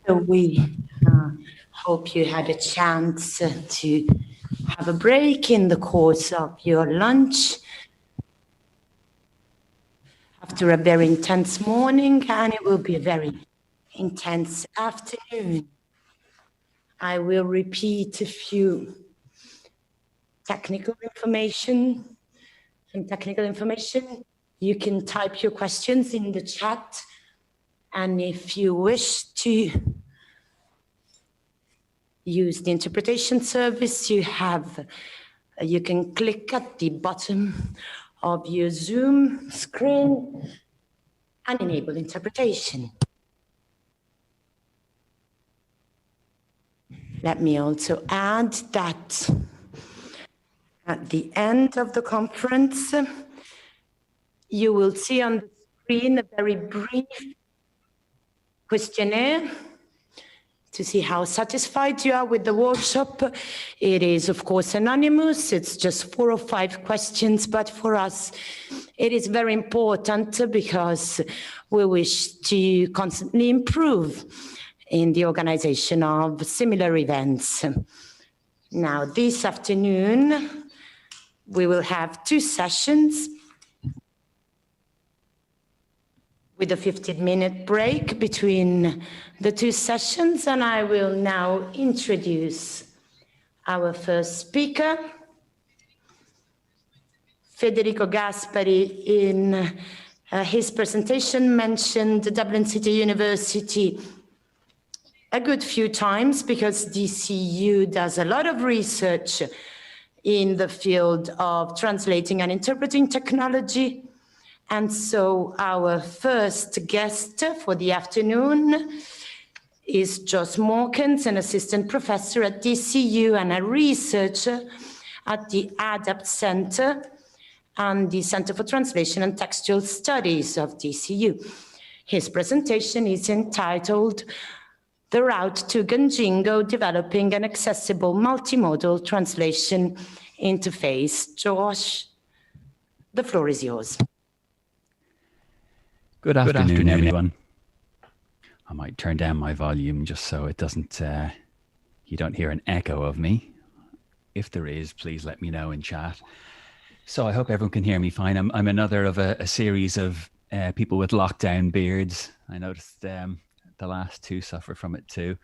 So we hope you had a chance to have a break in the course of your lunch after a very intense morning, and it will be a very intense afternoon. I will repeat a few technical information. You can type your questions in the chat, and if you wish to use the interpretation service, you can click at the bottom of your Zoom screen and enable interpretation. Let me also add that at the end of the conference, you will see on the screen a very brief questionnaire to see how satisfied you are with the workshop. It is, of course, anonymous. It's just 4 or 5 questions, but for us, it is very important because we wish to constantly improve in the organization of similar events. Now, this afternoon, we will have 2 sessions with a 15-minute break between the 2 sessions, and I will now introduce our first speaker. Federico Gaspari, in his presentation, mentioned the Dublin City University a good few times because DCU does a lot of research in the field of translating and interpreting technology. And so our first guest for the afternoon is Jos Moorkens, an assistant professor at DCU and a researcher at the ADAPT Center and the Center for Translation and Textual Studies of DCU. His presentation is entitled "The Route to Kanjingo, Developing an Accessible Multimodal Translation Interface." Josh, the floor is yours. Good afternoon, everyone. I might turn down my volume just so it doesn't, you don't hear an echo of me. If there is, please let me know in chat. So I hope everyone can hear me fine. I'm another of a series of people with lockdown beards. I noticed the last 2 suffer from it too.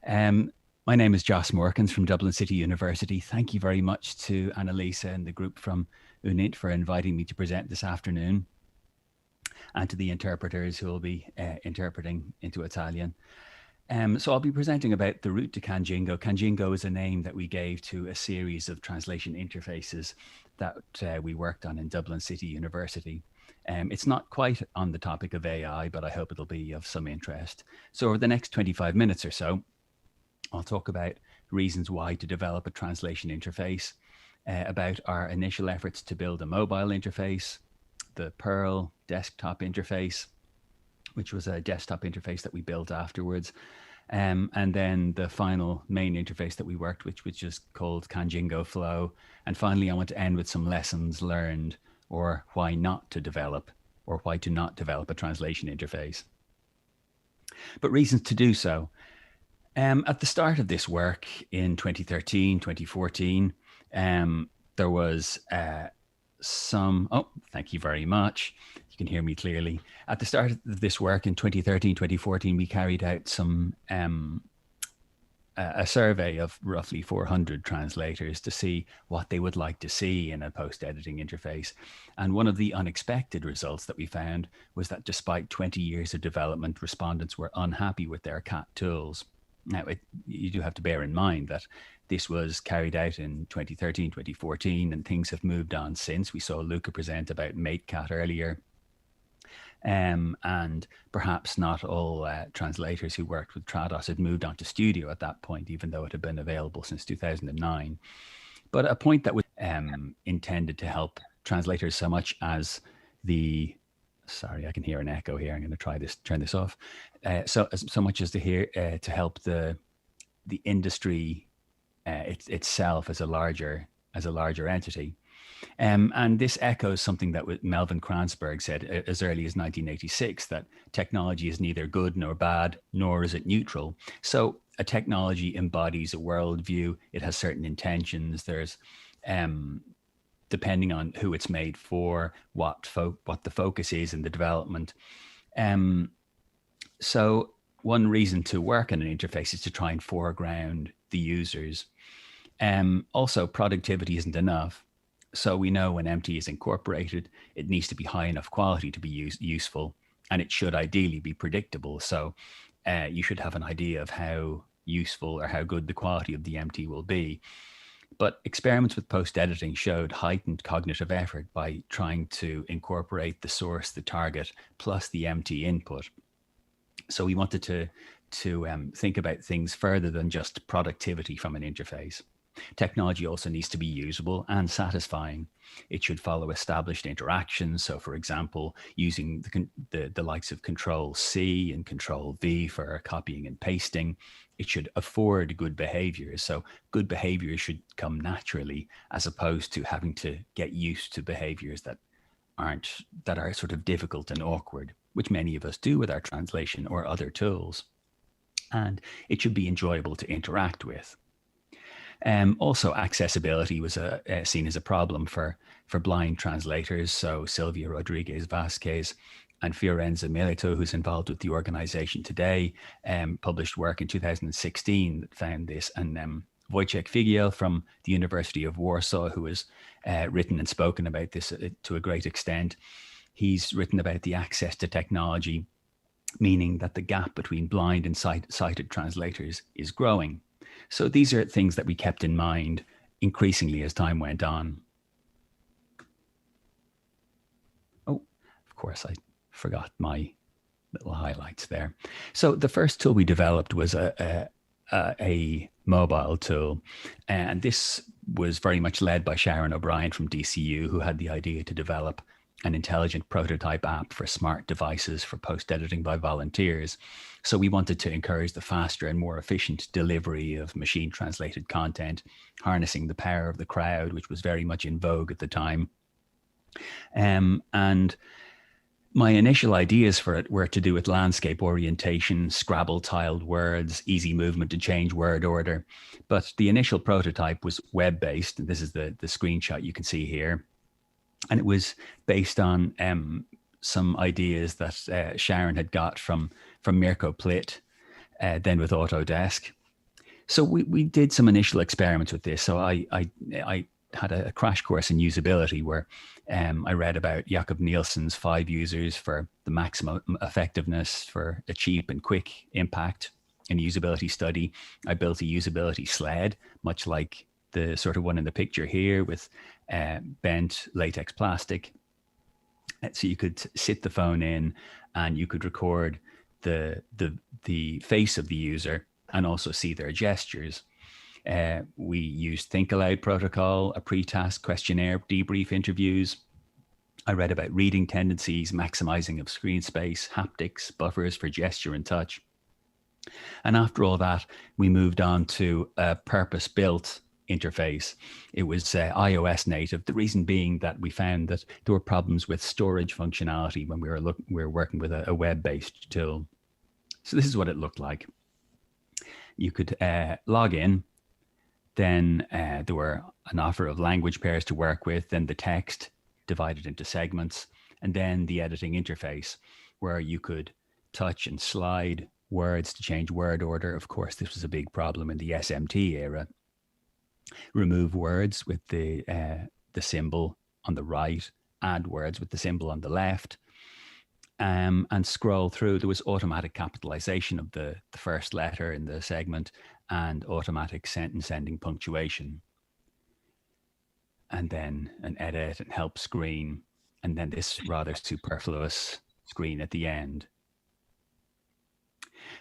My name is Jos Moorkens from Dublin City University. Thank you very much to Annalisa and the group from UNINT for inviting me to present this afternoon, and to the interpreters who will be interpreting into Italian. So I'll be presenting about the route to Kanjingo. Kanjingo is a name that we gave to a series of translation interfaces that we worked on in Dublin City University. It's not quite on the topic of AI, but I hope it'll be of some interest. So over the next 25 minutes or so, I'll talk about reasons why to develop a translation interface, about our initial efforts to build a mobile interface, the Perl desktop interface, which was a desktop interface that we built afterwards. And then the final main interface that we worked with, which is called Kanjingo Flow. And finally, I want to end with some lessons learned, or why not to develop, or why to not develop a translation interface. But reasons to do so. At the start of this work in 2013, 2014, there was thank you very much. You can hear me clearly. At the start of this work in 2013, 2014, we carried out a survey of roughly 400 translators to see what they would like to see in a post-editing interface. And one of the unexpected results that we found was that despite 20 years of development, respondents were unhappy with their CAT tools. Now, you do have to bear in mind that this was carried out in 2013, 2014, and things have moved on since. We saw Luca present about MateCat earlier. And perhaps not all translators who worked with Trados had moved on to Studio at that point, even though it had been available since 2009. But a point that was intended to help translators so much as sorry, I can hear an echo here. I'm going to try this, turn this off. So much as to help the industry itself as a larger entity. And this echoes something that Melvin Kranzberg said as early as 1986, that technology is neither good nor bad, nor is it neutral. So a technology embodies a worldview. It has certain intentions. There's, depending on who it's made for, what the focus is in the development. So one reason to work on an interface is to try and foreground the users. Also, productivity isn't enough. So we know when MT is incorporated, it needs to be high enough quality to be useful, and it should ideally be predictable. So you should have an idea of how useful or how good the quality of the MT will be. But experiments with post-editing showed heightened cognitive effort by trying to incorporate the source, the target, plus the MT input. So we wanted to think about things further than just productivity from an interface. Technology also needs to be usable and satisfying. It should follow established interactions. So, for example, using the likes of Control-C and Control-V for copying and pasting. It should afford good behaviors. So good behaviors should come naturally, as opposed to having to get used to behaviors that are sort of difficult and awkward, which many of us do with our translation or other tools. And it should be enjoyable to interact with. Also, accessibility was seen as a problem for blind translators. So Silvia Rodriguez Vasquez and Fiorenza Milito, who's involved with the organization today, published work in 2016 that found this. And Wojciech Figiel from the University of Warsaw, who has written and spoken about this to a great extent, he's written about the access to technology, meaning that the gap between blind and sighted translators is growing. So these are things that we kept in mind increasingly as time went on. Oh, of course, I forgot my little highlights there. So the first tool we developed was a mobile tool. And this was very much led by Sharon O'Brien from DCU, who had the idea to develop an intelligent prototype app for smart devices for post-editing by volunteers. So we wanted to encourage the faster and more efficient delivery of machine-translated content, harnessing the power of the crowd, which was very much in vogue at the time. And my initial ideas for it were to do with landscape orientation, Scrabble-tiled words, easy movement to change word order. But the initial prototype was web-based. This is the screenshot you can see here. And it was based on some ideas that Sharon had got from Mirko Plitt, then with Autodesk. So we did some initial experiments with this. So I had a crash course in usability where I read about Jakob Nielsen's 5 users for the maximum effectiveness for a cheap and quick impact in usability study. I built a usability sled, much like the sort of one in the picture here with bent latex plastic. So you could sit the phone in and you could record the face of the user and also see their gestures. We used Think Aloud protocol, a pre-task questionnaire, debrief interviews. I read about reading tendencies, maximizing of screen space, haptics, buffers for gesture and touch. And after all that, we moved on to a purpose-built interface. It was iOS native. The reason being that we found that there were problems with storage functionality when we were working with a web-based tool. So this is what it looked like. You could log in. Then there were an offer of language pairs to work with, then the text divided into segments, and then the editing interface where you could touch and slide words to change word order. Of course, this was a big problem in the SMT era. Remove words with the symbol on the right, add words with the symbol on the left, and scroll through. There was automatic capitalization of the first letter in the segment and automatic sentence ending punctuation. And then an edit and help screen, and then this rather superfluous screen at the end.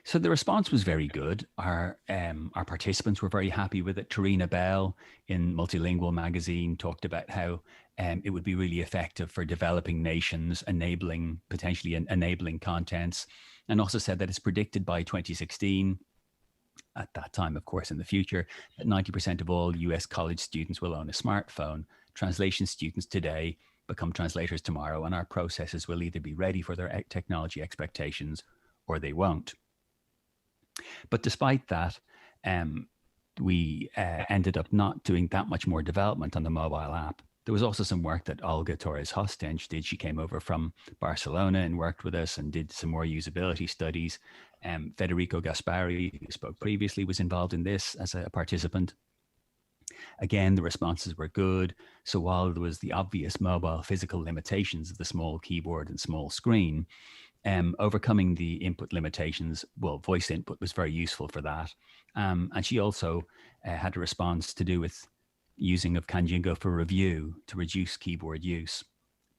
So the response was very good. Our participants were very happy with it. Tarina Bell in Multilingual magazine talked about how it would be really effective for developing nations, potentially enabling contents, and also said that it's predicted by 2016, at that time, of course, in the future, that 90% of all US college students will own a smartphone. translation students today become translators tomorrow, and our processes will either be ready for their technology expectations or they won't. But despite that, we ended up not doing that much more development on the mobile app. There was also some work that Olga Torres-Hostench did. She came over from Barcelona and worked with us and did some more usability studies. Federico Gaspari, who spoke previously, was involved in this as a participant. Again, the responses were good. So while there was the obvious mobile physical limitations of the small keyboard and small screen, overcoming the input limitations, well, voice input was very useful for that. And she also had a response to do with using of Kanjingo for review to reduce keyboard use.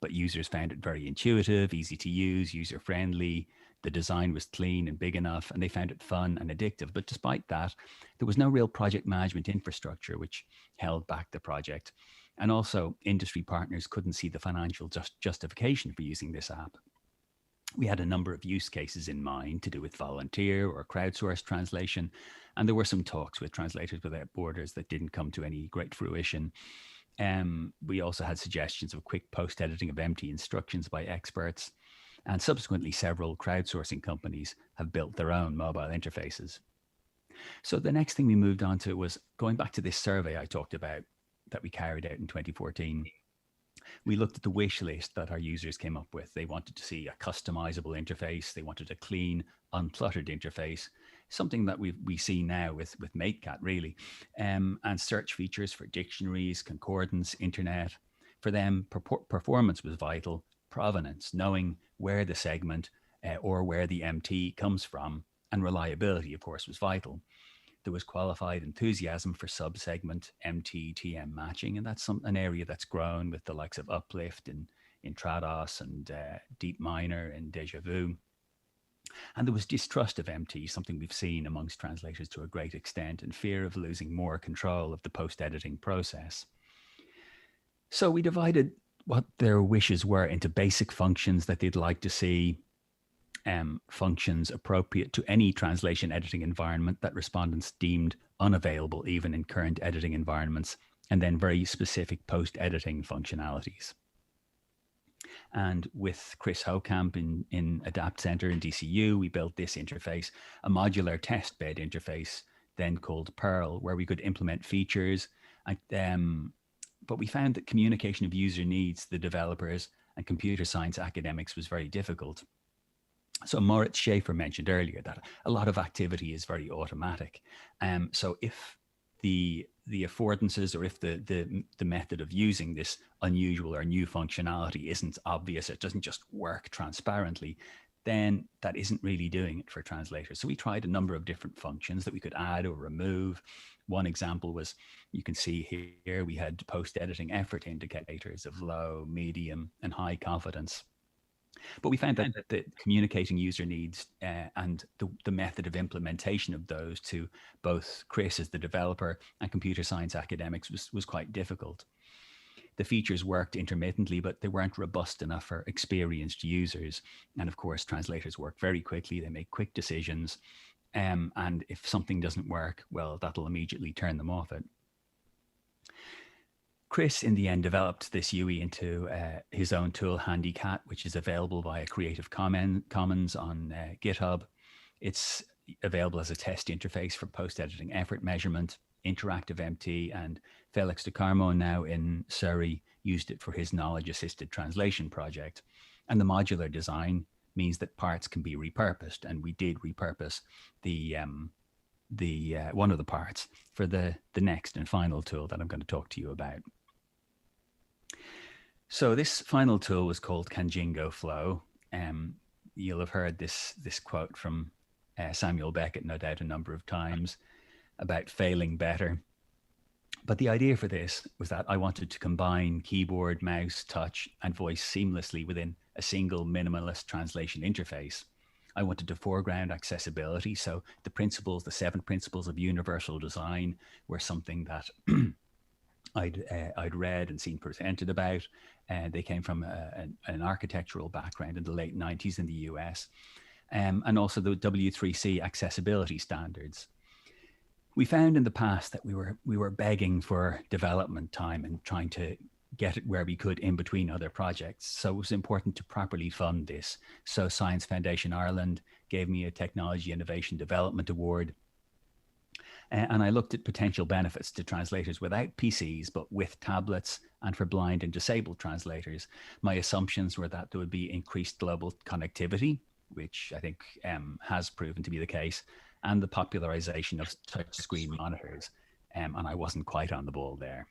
But users found it very intuitive, easy to use, user-friendly. The design was clean and big enough, and they found it fun and addictive. But despite that, there was no real project management infrastructure, which held back the project. And also, industry partners couldn't see the financial justification for using this app. We had a number of use cases in mind to do with volunteer or crowdsourced translation, and there were some talks with Translators Without Borders that didn't come to any great fruition. We also had suggestions of quick post-editing of empty instructions by experts, and subsequently several crowdsourcing companies have built their own mobile interfaces. So the next thing we moved on to was going back to this survey I talked about that we carried out in 2014. We looked at the wish list that our users came up with. They wanted to see a customizable interface. They wanted a clean, uncluttered interface, something that we see now with MateCat, really, and search features for dictionaries, concordance, internet. For them, performance was vital, provenance, knowing where the segment or where the MT comes from, and reliability, of course, was vital. There was qualified enthusiasm for sub-segment MT-TM matching, and that's an area that's grown with the likes of Uplift in Trados and Deep Minor and Deja Vu. And there was distrust of MT, something we've seen amongst translators to a great extent, and fear of losing more control of the post-editing process. So we divided what their wishes were into basic functions that they'd like to see, functions appropriate to any translation editing environment that respondents deemed unavailable even in current editing environments, and then very specific post-editing functionalities. And with Chris Hokamp in Adapt Center in DCU, we built this interface, a modular test bed interface, then called Pearl, where we could implement features. But we found that communication of user needs, the developers and computer science academics was very difficult. So Moritz Schaefer mentioned earlier that a lot of activity is very automatic. So if the affordances or if the method of using this unusual or new functionality isn't obvious, it doesn't just work transparently, then that isn't really doing it for translators. So we tried a number of different functions that we could add or remove. One example was, you can see here, we had post-editing effort indicators of low, medium, and high confidence. But we found that the communicating user needs and the method of implementation of those to both Chris as the developer and computer science academics was quite difficult. The features worked intermittently, but they weren't robust enough for experienced users. And of course, translators work very quickly. They make quick decisions. And if something doesn't work, well, that'll immediately turn them off it. Chris, in the end, developed this UI into his own tool, HandyCat, which is available via Creative Commons on GitHub. It's available as a test interface for post-editing effort measurement, interactive MT, and Felix de Carmo, now in Surrey, used it for his knowledge-assisted translation project. And the modular design means that parts can be repurposed, and we did repurpose one of the parts for the next and final tool that I'm going to talk to you about. So this final tool was called Kanjingo Flow. You'll have heard this quote from Samuel Beckett, no doubt, a number of times about failing better. But the idea for this was that I wanted to combine keyboard, mouse, touch, and voice seamlessly within a single minimalist translation interface. I wanted to foreground accessibility. So the 7 principles of universal design were something that I'd read and seen presented about. They came from an architectural background in the late 90s in the US, and also the W3C accessibility standards. We found in the past that we were begging for development time and trying to get it where we could in between other projects. So it was important to properly fund this. So Science Foundation Ireland gave me a Technology Innovation Development Award. And I looked at potential benefits to translators without PCs, but with tablets, and for blind and disabled translators. My assumptions were that there would be increased global connectivity, which I think has proven to be the case, and the popularization of touchscreen monitors. And I wasn't quite on the ball there.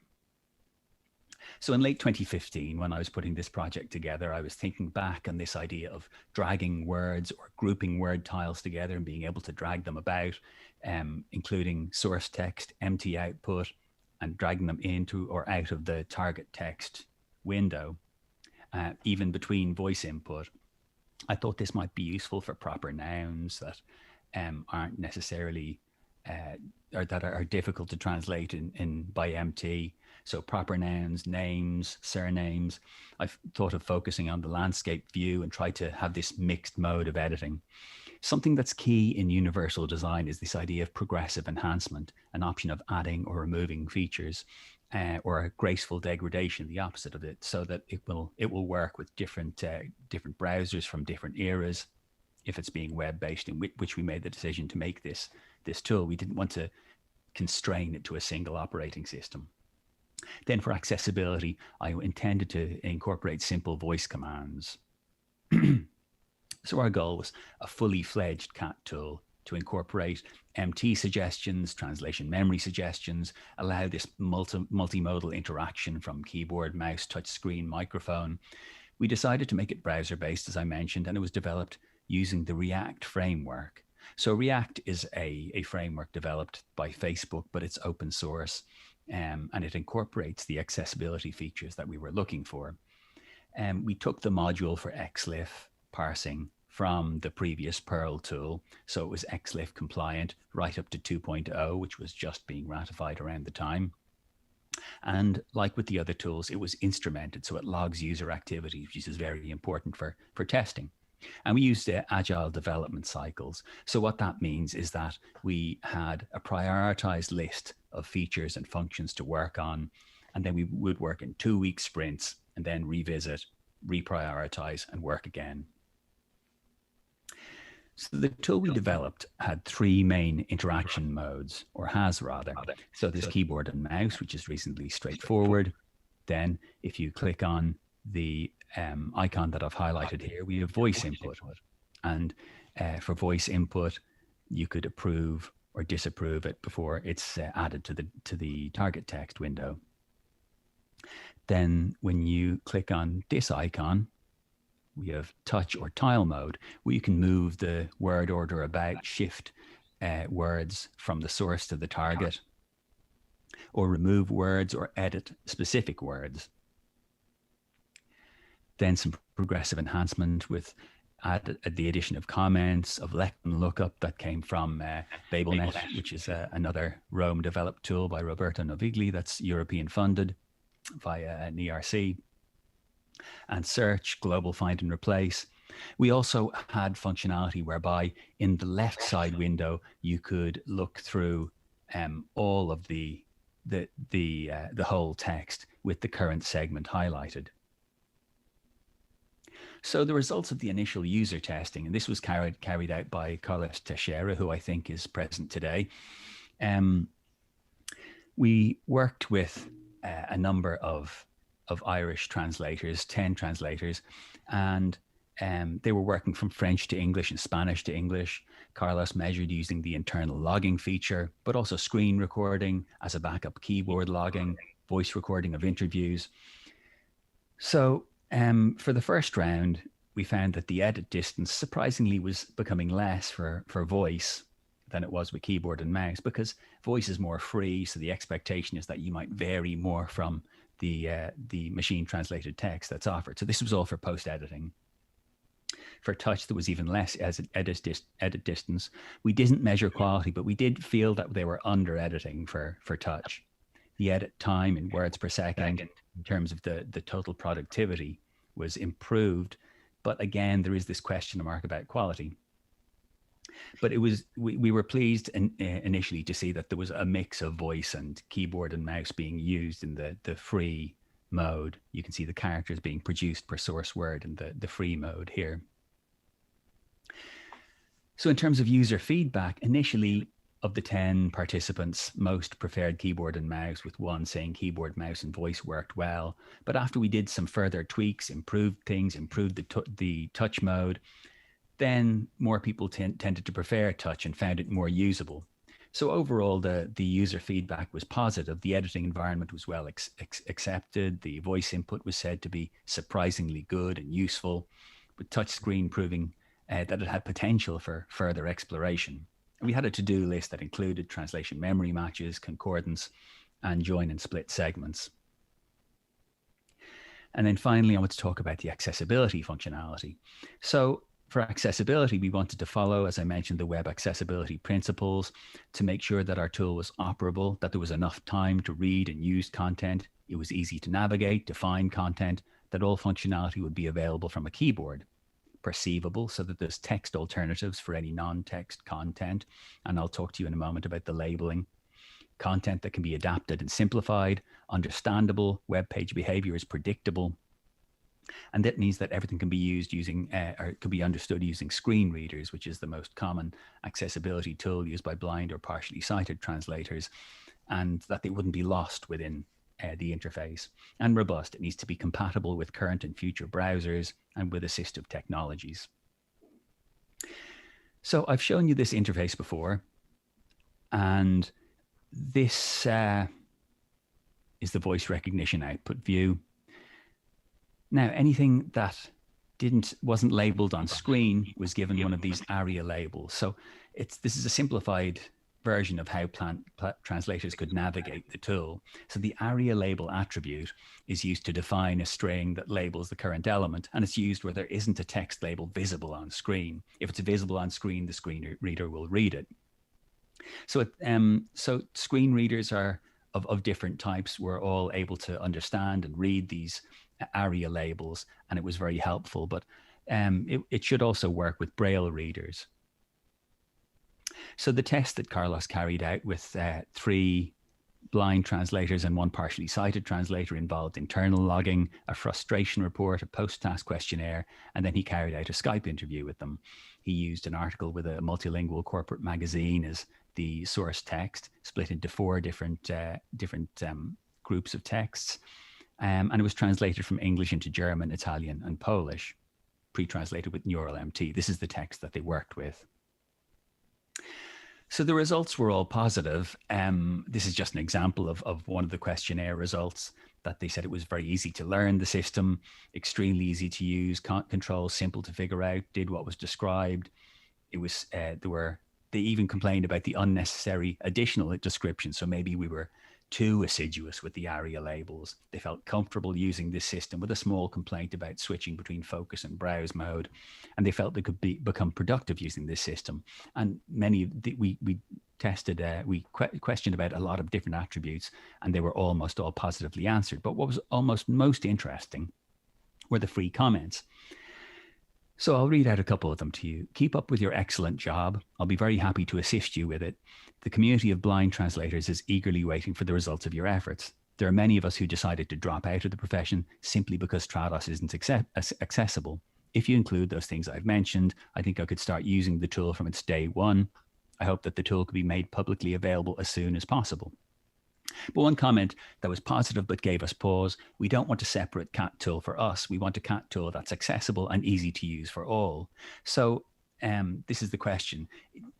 So in late 2015, when I was putting this project together, I was thinking back on this idea of dragging words or grouping word tiles together and being able to drag them about, including source text, empty output, and dragging them into or out of the target text window, even between voice input. I thought this might be useful for proper nouns that aren't necessarily or that are difficult to translate in by MT. So proper nouns, names, surnames. I've thought of focusing on the landscape view and try to have this mixed mode of editing. Something that's key in universal design is this idea of progressive enhancement, an option of adding or removing features, or a graceful degradation, the opposite of it, so that it will work with different browsers from different eras. If it's being web-based, in which we made the decision to make this tool, we didn't want to constrain it to a single operating system. Then for accessibility, I intended to incorporate simple voice commands. So our goal was a fully fledged CAT tool to incorporate MT suggestions, translation memory suggestions, allow this multimodal interaction from keyboard, mouse, touchscreen, microphone. We decided to make it browser-based, as I mentioned, and it was developed using the React framework. So React is a framework developed by Facebook, but it's open source, and it incorporates the accessibility features that we were looking for. We took the module for XLIF parsing from the previous Perl tool, so it was XLIF compliant right up to 2.0, which was just being ratified around the time. And like with the other tools, it was instrumented, so it logs user activity, which is very important for testing. And we used agile development cycles. So what that means is that we had a prioritized list of features and functions to work on, and then we would work in 2-week sprints and then revisit, reprioritize, and work again. So the tool we developed had 3 main interaction modes, or has rather. So there's keyboard and mouse, which is reasonably straightforward. Then if you click on the icon that I've highlighted here, we have voice input. And for voice input, you could approve or disapprove it before it's added to the target text window. Then when you click on this icon, we have touch or tile mode, where you can move the word order about, shift words from the source to the target, or remove words or edit specific words. Then some progressive enhancement with the addition of comments, of lectin lookup that came from BabelNet, which is another Rome developed tool by Roberto Novigli that's European funded via an ERC. And search, global find and replace. We also had functionality whereby in the left side window, you could look through all of the whole text with the current segment highlighted. So the results of the initial user testing, and this was carried out by Carlos Teixeira, who I think is present today. We worked with a number of Irish translators, 10 translators, and they were working from French to English and Spanish to English. Carlos measured using the internal logging feature, but also screen recording as a backup, keyboard logging, voice recording of interviews. So for the first round, we found that the edit distance surprisingly was becoming less for voice than it was with keyboard and mouse, because voice is more free. So the expectation is that you might vary more from the machine translated text that's offered. So this was all for post editing. For touch, there was even less as edit distance. We didn't measure quality, but we did feel that they were under editing for touch. The edit time in words per second in terms of the total productivity was improved. But again, there is this question mark about quality. But it was we were pleased initially to see that there was a mix of voice and keyboard and mouse being used in the free mode. You can see the characters being produced per source word in the free mode here. So in terms of user feedback, initially of the 10 participants, most preferred keyboard and mouse, with one saying keyboard, mouse, and voice worked well. But after we did some further tweaks, improved things, improved the touch mode, then more people tended to prefer touch and found it more usable. So overall, the user feedback was positive. The editing environment was well accepted. The voice input was said to be surprisingly good and useful, with touchscreen proving that it had potential for further exploration. And we had a to-do list that included translation memory matches, concordance, and join and split segments. And then finally, I want to talk about the accessibility functionality. So for accessibility, we wanted to follow, as I mentioned, the web accessibility principles to make sure that our tool was operable, that there was enough time to read and use content, it was easy to navigate, to find content, that all functionality would be available from a keyboard, perceivable, so that there's text alternatives for any non-text content. And I'll talk to you in a moment about the labeling. Content that can be adapted and simplified, understandable, web page behavior is predictable. And that means that everything can be used using, or could be understood using screen readers, which is the most common accessibility tool used by blind or partially sighted translators, and that they wouldn't be lost within the interface. And robust, it needs to be compatible with current and future browsers and with assistive technologies. So I've shown you this interface before, and this is the voice recognition output view. Now, anything that wasn't labeled on screen was given one of these ARIA labels. So this is a simplified version of how translators could navigate the tool. So the ARIA label attribute is used to define a string that labels the current element, and it's used where there isn't a text label visible on screen. If it's visible on screen, the screen reader will read it. So, so screen readers are of different types. We're all able to understand and read these ARIA labels, and it was very helpful, but it should also work with Braille readers. So the test that Carlos carried out with 3 blind translators and 1 partially sighted translator involved internal logging, a frustration report, a post-task questionnaire, and then he carried out a Skype interview with them. He used an article with a multilingual corporate magazine as the source text, split into 4 different groups of texts. And it was translated from English into German, Italian, and Polish, pre-translated with Neural MT. This is the text that they worked with. So the results were all positive. This is just an example of one of the questionnaire results, that they said it was very easy to learn the system, extremely easy to use, controls simple to figure out, did what was described. It was, they even complained about the unnecessary additional description. So maybe we were too assiduous with the ARIA labels. They felt comfortable using this system, with a small complaint about switching between focus and browse mode, and they felt they could become productive using this system. And we questioned about a lot of different attributes, and they were almost all positively answered. But what was almost most interesting were the free comments. So I'll read out a couple of them to you. Keep up with your excellent job. I'll be very happy to assist you with it. The community of blind translators is eagerly waiting for the results of your efforts. There are many of us who decided to drop out of the profession simply because Trados isn't accessible. If you include those things I've mentioned, I think I could start using the tool from its day one. I hope that the tool could be made publicly available as soon as possible. But one comment that was positive but gave us pause: we don't want a separate CAT tool for us. We want a CAT tool that's accessible and easy to use for all. So this is the question.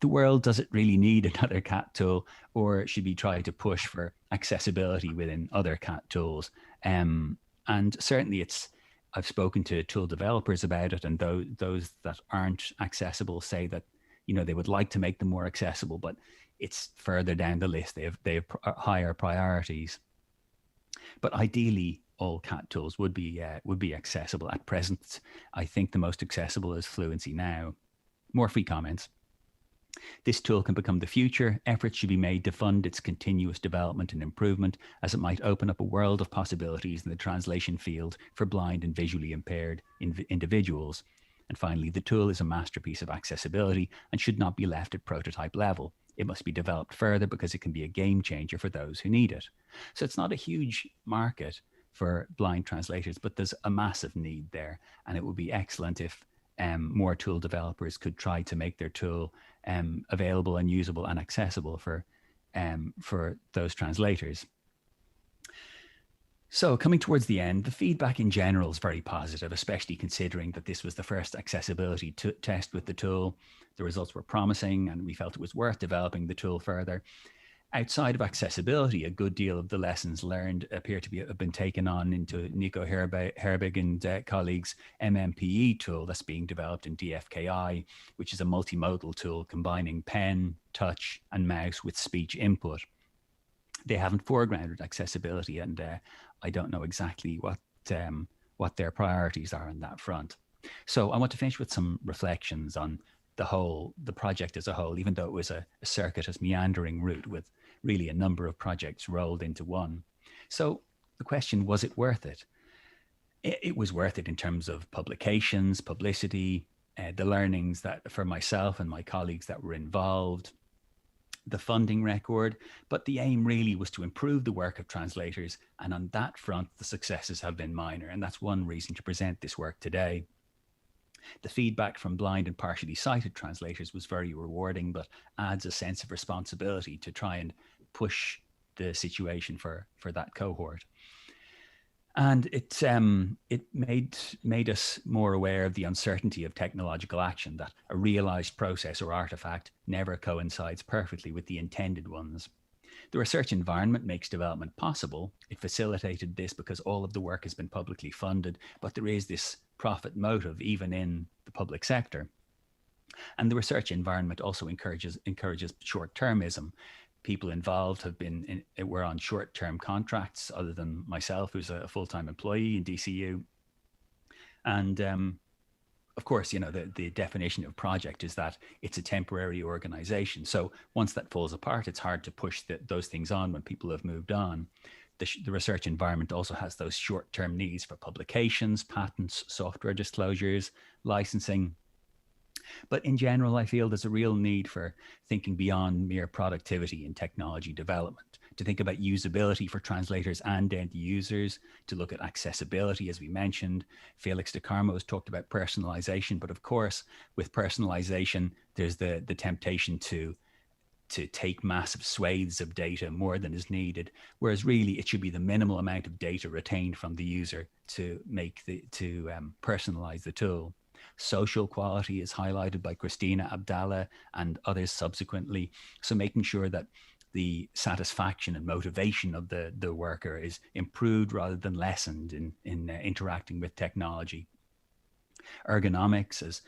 The world, does it really need another CAT tool, or should we try to push for accessibility within other CAT tools? And certainly I've spoken to tool developers about it, and those that aren't accessible say that, they would like to make them more accessible, but it's further down the list. They have higher priorities. But ideally, all CAT tools would be accessible. At present, I think the most accessible is Fluency Now. More free comments. This tool can become the future. Efforts should be made to fund its continuous development and improvement, as it might open up a world of possibilities in the translation field for blind and visually impaired individuals. And finally, the tool is a masterpiece of accessibility and should not be left at prototype level. It must be developed further because it can be a game changer for those who need it. So it's not a huge market for blind translators, but there's a massive need there, and it would be excellent if more tool developers could try to make their tool available and usable and accessible for those translators. So coming towards the end, the feedback in general is very positive, especially considering that this was the first accessibility test with the tool. The results were promising, and we felt it was worth developing the tool further. Outside of accessibility, a good deal of the lessons learned appear to have been taken on into Nico Herbig and colleagues' MMPE tool that's being developed in DFKI, which is a multimodal tool combining pen, touch, and mouse with speech input. They haven't foregrounded accessibility, and I don't know exactly what their priorities are on that front. So I want to finish with some reflections on the project as a whole, even though it was a circuitous, meandering route with really a number of projects rolled into one. So the question, was it worth it? It was worth it in terms of publications, publicity, the learnings that for myself and my colleagues that were involved, the funding record, but the aim really was to improve the work of translators. And on that front, the successes have been minor. And that's one reason to present this work today. The feedback from blind and partially sighted translators was very rewarding, but adds a sense of responsibility to try and push the situation for that cohort. And it made us more aware of the uncertainty of technological action, that a realized process or artifact never coincides perfectly with the intended ones. The research environment makes development possible. It facilitated this because all of the work has been publicly funded, but there is this profit motive even in the public sector. And the research environment also encourages short-termism. People involved were on short-term contracts, other than myself, who's a full-time employee in DCU. And of course, the definition of project is that it's a temporary organization. So once that falls apart, it's hard to push those things on when people have moved on. The research environment also has those short-term needs for publications, patents, software disclosures, licensing. But in general, I feel there's a real need for thinking beyond mere productivity in technology development, to think about usability for translators and end users, to look at accessibility, as we mentioned. Felix de Carmo has talked about personalization, but of course, with personalization, there's the temptation to take massive swathes of data, more than is needed, whereas really it should be the minimal amount of data retained from the user to personalize the tool. Social quality is highlighted by Christina Abdallah and others subsequently. So making sure that the satisfaction and motivation of the worker is improved rather than lessened in interacting with technology. Ergonomics, as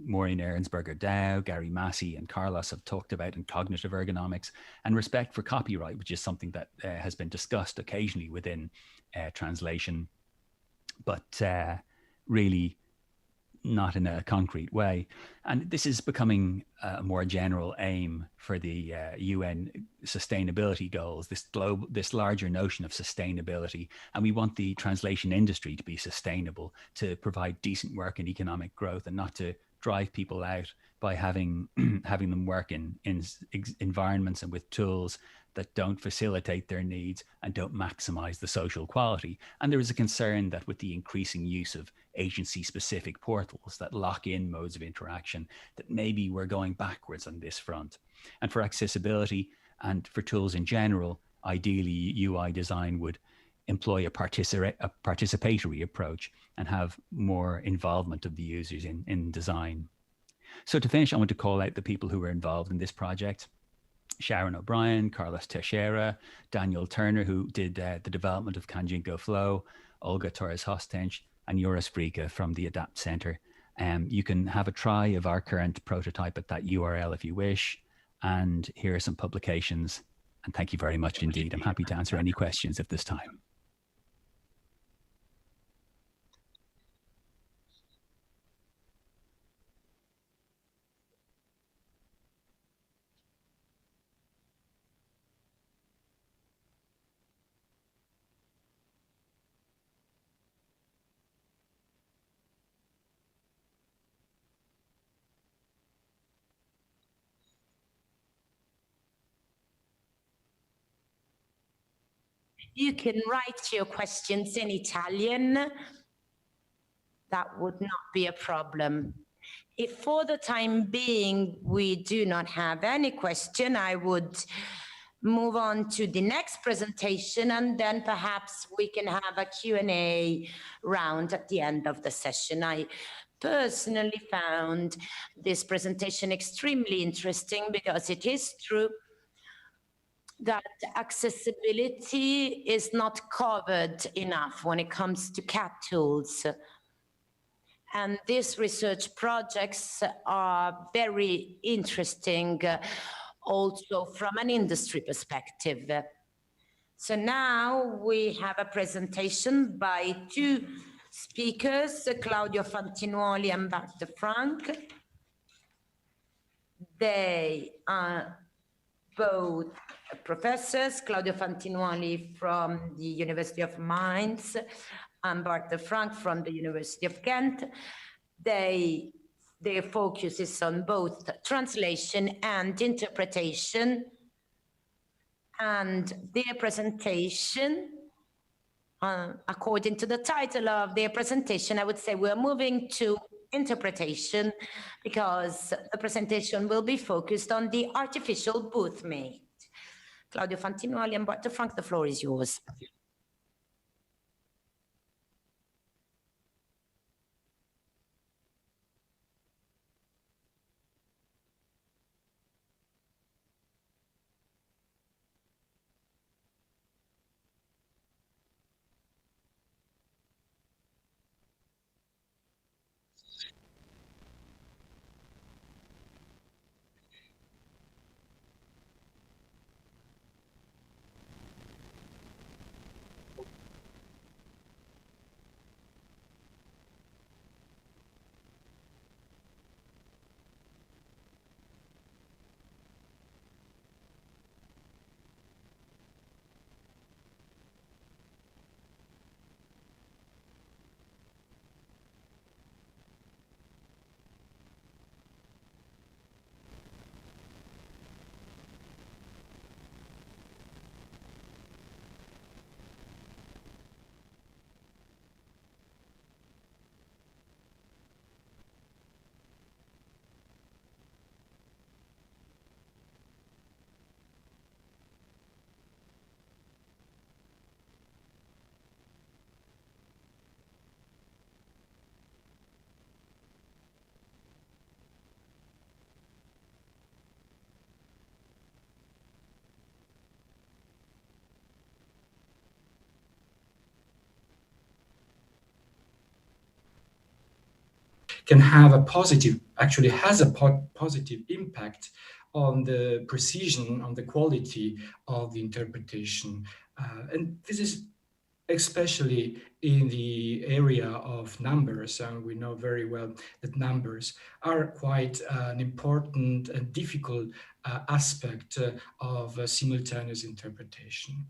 Maureen Ahrensberger-Dow, Gary Massey, and Carlos have talked about, in cognitive ergonomics, and respect for copyright, which is something that has been discussed occasionally within translation, but really not in a concrete way. And this is becoming a more general aim for the UN sustainability goals, this larger notion of sustainability. And we want the translation industry to be sustainable, to provide decent work and economic growth, and not to drive people out by having them work in environments and with tools that don't facilitate their needs and don't maximize the social quality. And there is a concern that with the increasing use of agency-specific portals that lock in modes of interaction, that maybe we're going backwards on this front. And for accessibility and for tools in general, ideally UI design would employ a participatory approach and have more involvement of the users in design. So to finish, I want to call out the people who were involved in this project: Sharon O'Brien, Carlos Teixeira, Daniel Turner, who did the development of Kanjingo Flow, Olga Torres-Hostench, and Joris Frika from the Adapt Center. You can have a try of our current prototype at that URL if you wish. And here are some publications. And thank you very much indeed. I'm happy to answer any questions at this time. You can write your questions in Italian. That would not be a problem. If for the time being we do not have any question, I would move on to the next presentation, and then perhaps we can have a Q&A round at the end of the session. I personally found this presentation extremely interesting because it is true that accessibility is not covered enough when it comes to CAT tools. And these research projects are very interesting also from an industry perspective. So now we have a presentation by two speakers, Claudio Fantinuoli and Bart de Francq. They are both professors, Claudio Fantinuoli from the University of Mainz and Bart de Francq from the University of Gand. Their focus is on both translation and interpretation. And their presentation, according to the title of their presentation, I would say we're moving to interpretation because the presentation will be focused on the artificial booth mate. Claudio Fantinuoli and Bart de Francq, the floor is yours. can have a positive, actually has a positive impact on the precision, on the quality of the interpretation. And this is especially in the area of numbers. And we know very well that numbers are quite an important and difficult aspect of simultaneous interpretation.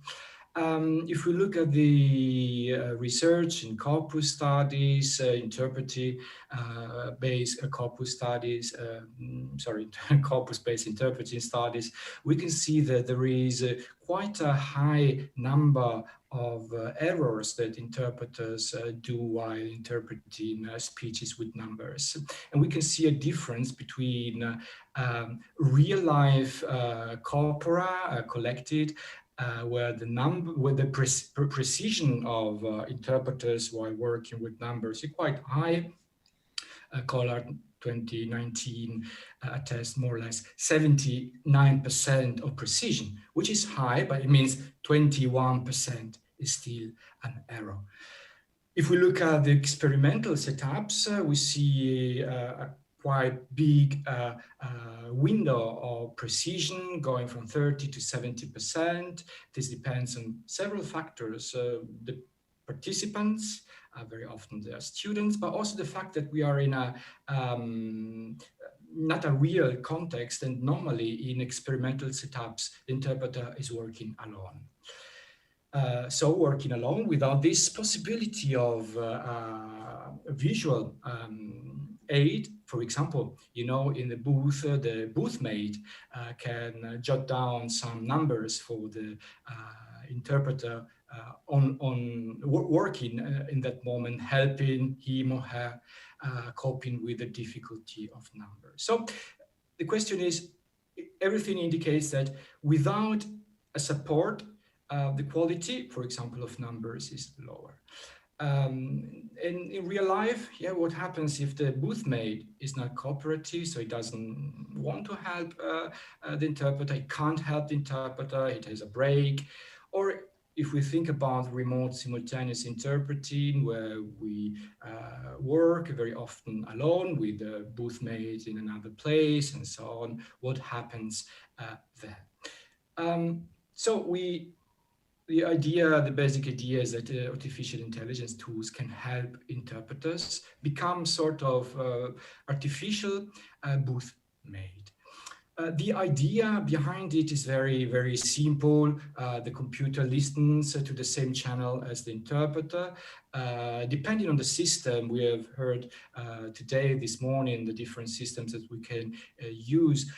If we look at the research in corpus studies, interpretive-based corpus studies, corpus-based interpreting studies, we can see that there is quite a high number of errors that interpreters do while interpreting speeches with numbers. And we can see a difference between real-life corpora collected where the precision of interpreters while working with numbers is quite high. Collard 2019 attests more or less 79% of precision, which is high, but it means 21% is still an error. If we look at the experimental setups, we see a quite big window of precision going from 30 to 70%. This depends on several factors. The participants, very often they are students, but also the fact that we are in a not a real context, and normally in experimental setups, the interpreter is working alone. So working alone without this possibility of visual aid, for example, you know, in the booth mate can jot down some numbers for the interpreter working in that moment, helping him or her coping with the difficulty of numbers. So the question is, everything indicates that without a support, the quality, for example, of numbers is lower. And in real life, yeah, what happens if the booth mate is not cooperative, so he doesn't want to help the interpreter, he can't help the interpreter, it has a break, or if we think about remote simultaneous interpreting, where we work very often alone with the booth mate in another place and so on, what happens there? So the basic idea is that artificial intelligence tools can help interpreters become sort of artificial booth mate. The idea behind it is very, very simple. The computer listens to the same channel as the interpreter. Depending on the system, we have heard today, this morning, the different systems that we can use.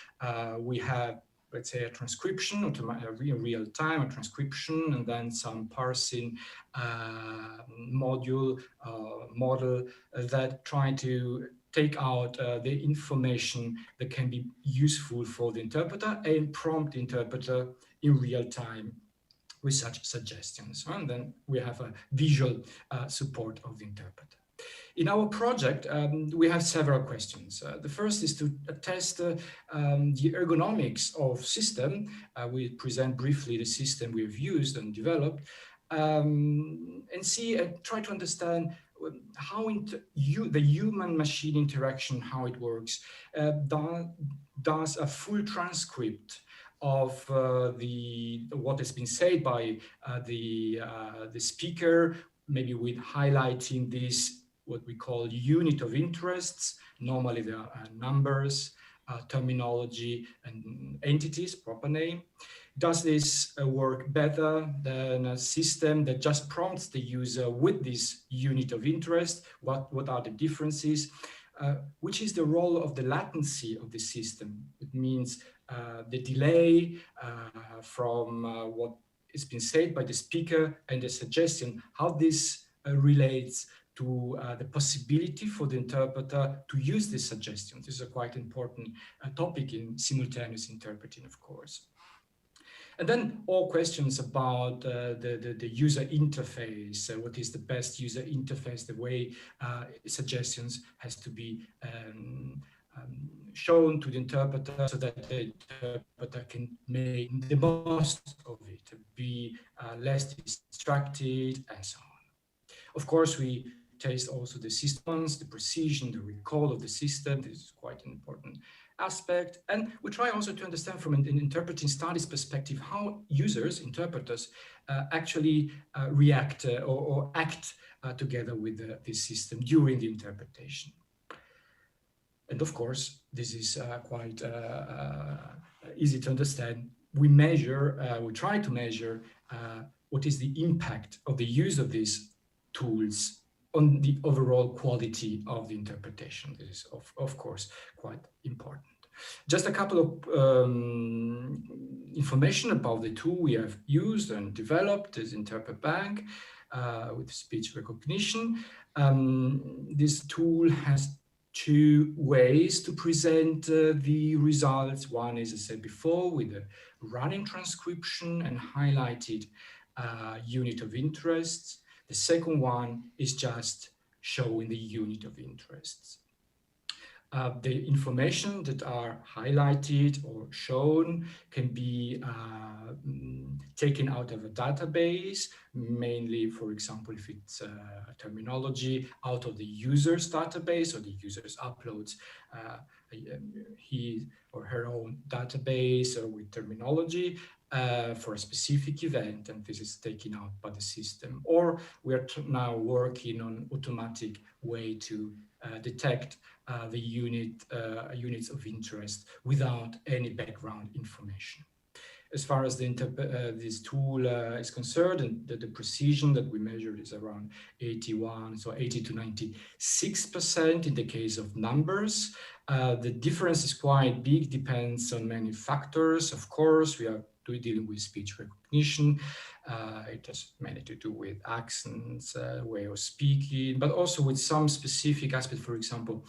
We have, let's say, a transcription, real time, a transcription, and then some parsing model that try to take out the information that can be useful for the interpreter and prompt the interpreter in real time with such suggestions. And then we have a visual support of the interpreter. In our project, we have several questions. The first is to test the ergonomics of system. We present briefly the system we've used and developed, and try to understand how the human-machine interaction, how it works, does a full transcript of what has been said by the speaker, maybe with highlighting this, what we call unit of interests. Normally there are numbers, terminology, and entities, proper name. Does this work better than a system that just prompts the user with this unit of interest? What are the differences? Which is the role of the latency of the system? It means the delay from what has been said by the speaker and the suggestion, how this relates to the possibility for the interpreter to use this suggestion. This is a quite important topic in simultaneous interpreting, of course. And then all questions about the user interface. What is the best user interface? The way suggestions has to be shown to the interpreter so that the interpreter can make the most of it, be less distracted, and so on. Of course, we test also the systems, the precision, the recall of the system. This is quite an important aspect. And we try also to understand from an interpreting studies perspective how users, interpreters, actually react or act together with this system during the interpretation. And of course, this is quite easy to understand. We try to measure what is the impact of the use of these tools on the overall quality of the interpretation. This is, of course, quite important. Just a couple of information about the tool we have used and developed is Interpret Bank with speech recognition. This tool has two ways to present the results. One is, as I said before, with a running transcription and highlighted unit of interests. The second one is just showing the unit of interests. The information that are highlighted or shown can be taken out of a database, mainly, for example, if it's terminology, out of the user's database, or the user's uploads he or her own database or with terminology for a specific event, and this is taken out by the system. Or we are now working on automatic way to detect the units of interest without any background information. as far as this tool is concerned, and the precision that we measured is around 81, so 80 to 96% in the case of numbers. The difference is quite big, depends on many factors. Of course, we are dealing with speech recognition. It has mainly to do with accents, way of speaking, but also with some specific aspect. For example,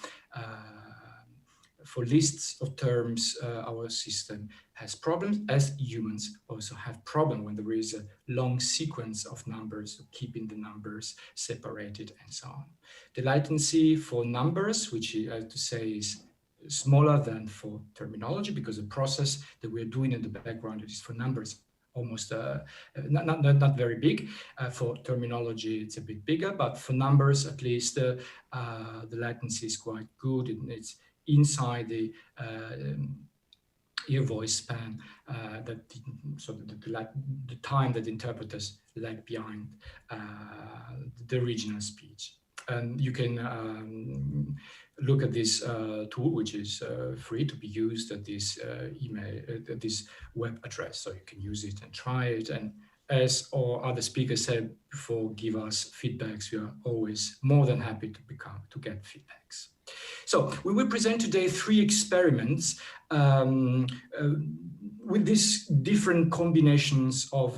for lists of terms, our system has problems, as humans also have problems when there is a long sequence of numbers, keeping the numbers separated and so on. The latency for numbers, which I have to say is smaller than for terminology, because the process that we're doing in the background is for numbers almost not very big. For terminology, it's a bit bigger, but for numbers, at least, the latency is quite good, and it's inside the ear voice span, so the time that interpreters lag behind the original speech. And you can look at this tool, which is free to be used at this at this web address. So you can use it and try it. And as all other speakers said before, give us feedbacks. We are always more than happy to get feedbacks. So we will present today 3 experiments with these different combinations of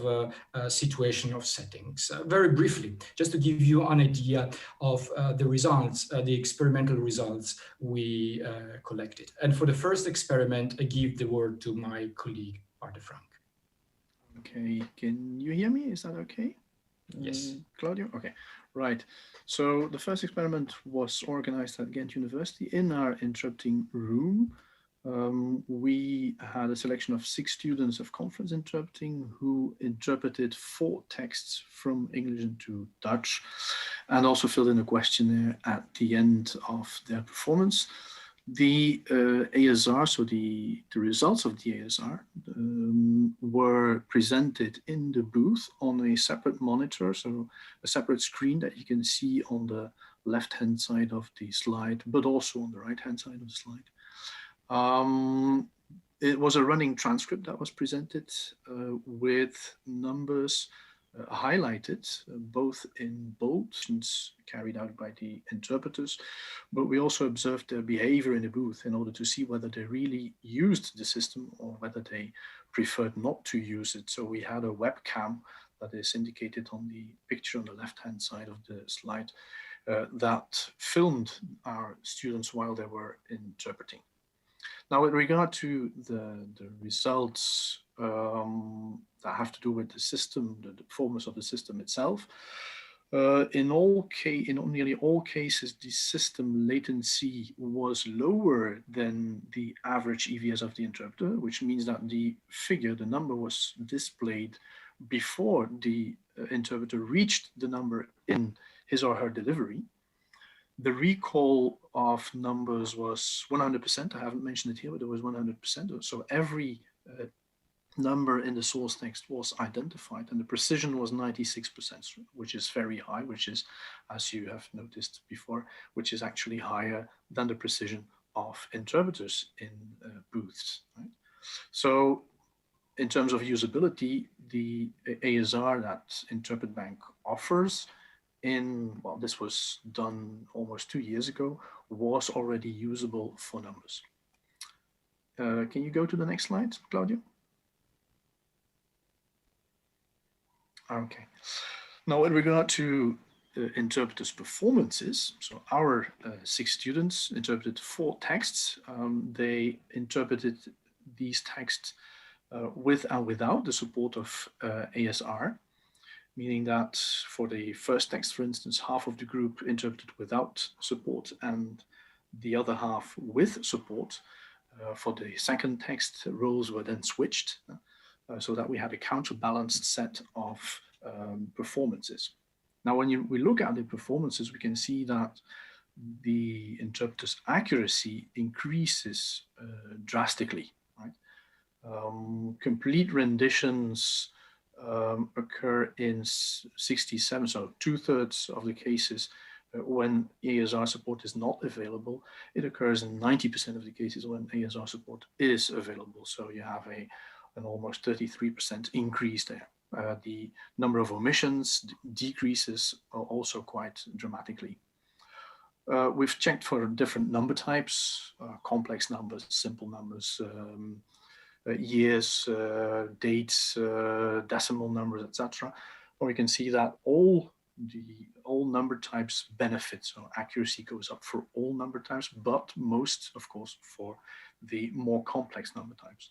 situation of settings. Very briefly, just to give you an idea of the results, the experimental results we collected. And for the first experiment, I give the word to my colleague, Bart de Francq. Okay, can you hear me? Is that okay? Yes. Claudio? Okay, right. So the first experiment was organized at Ghent University in our interpreting room. We had a selection of 6 students of conference interpreting who interpreted 4 texts from English into Dutch and also filled in a questionnaire at the end of their performance. The ASR, so the results of the ASR were presented in the booth on a separate monitor, so a separate screen that you can see on the left-hand side of the slide, but also on the right-hand side of the slide. It was a running transcript that was presented with numbers highlighted, both in bold, carried out by the interpreters, but we also observed their behavior in the booth in order to see whether they really used the system or whether they preferred not to use it. So we had a webcam that is indicated on the picture on the left-hand side of the slide that filmed our students while they were interpreting. Now, with regard to the results that have to do with the system, the performance of the system itself, in nearly all cases, the system latency was lower than the average EVS of the interpreter, which means that the figure, the number, was displayed before the interpreter reached the number in his or her delivery. The recall of numbers was 100%. I haven't mentioned it here, but it was 100%. So every number in the source text was identified, and the precision was 96%, which is very high, which is, as you have noticed before, which is actually higher than the precision of interpreters in booths. Right? So in terms of usability, the ASR that Interpret Bank offers this was done almost 2 years ago, was already usable for numbers. Can you go to the next slide, Claudio? Okay. Now, with regard to interpreters' performances, so our 6 students interpreted 4 texts. They interpreted these texts with and without the support of ASR. Meaning that for the first text, for instance, half of the group interpreted without support and the other half with support. For the second text, roles were then switched so that we had a counterbalanced set of performances. Now, when we look at the performances, we can see that the interpreter's accuracy increases drastically. Right? Complete renditions occur in 67, so 2/3 of the cases when ASR support is not available. It occurs in 90% of the cases when ASR support is available. So you have a an almost 33% increase there. The number of omissions decreases also quite dramatically. We've checked for different number types, complex numbers, simple numbers, years, dates, decimal numbers, etc. We can see that all number types benefit. So accuracy goes up for all number types, but most, of course, for the more complex number types.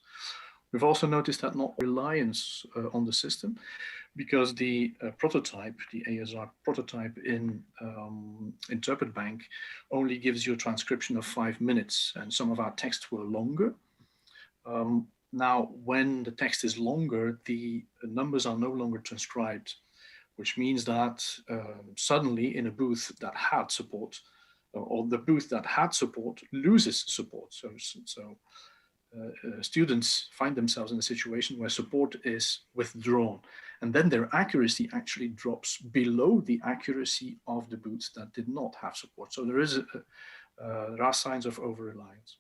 We've also noticed that not reliance on the system, because the prototype, the ASR prototype in Interpret Bank only gives you a transcription of 5 minutes, and some of our texts were longer. Now, when the text is longer, the numbers are no longer transcribed, which means that suddenly in a booth that had support, or the booth that had support loses support. So students find themselves in a situation where support is withdrawn, and then their accuracy actually drops below the accuracy of the booths that did not have support. So there are signs of over-reliance.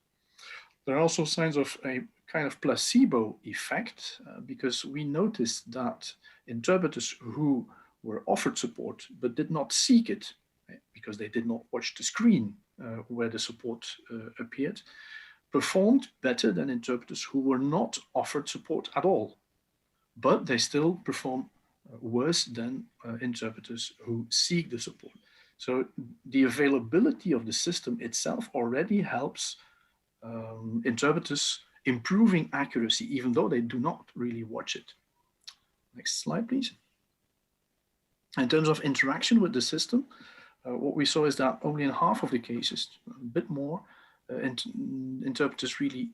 There are also signs of a kind of placebo effect, because we noticed that interpreters who were offered support but did not seek it, because they did not watch the screen where the support appeared, performed better than interpreters who were not offered support at all. But they still perform worse than interpreters who seek the support. So the availability of the system itself already helps interpreters improving accuracy, even though they do not really watch it. Next slide, please. In terms of interaction with the system, what we saw is that only in half of the cases, a bit more, interpreters really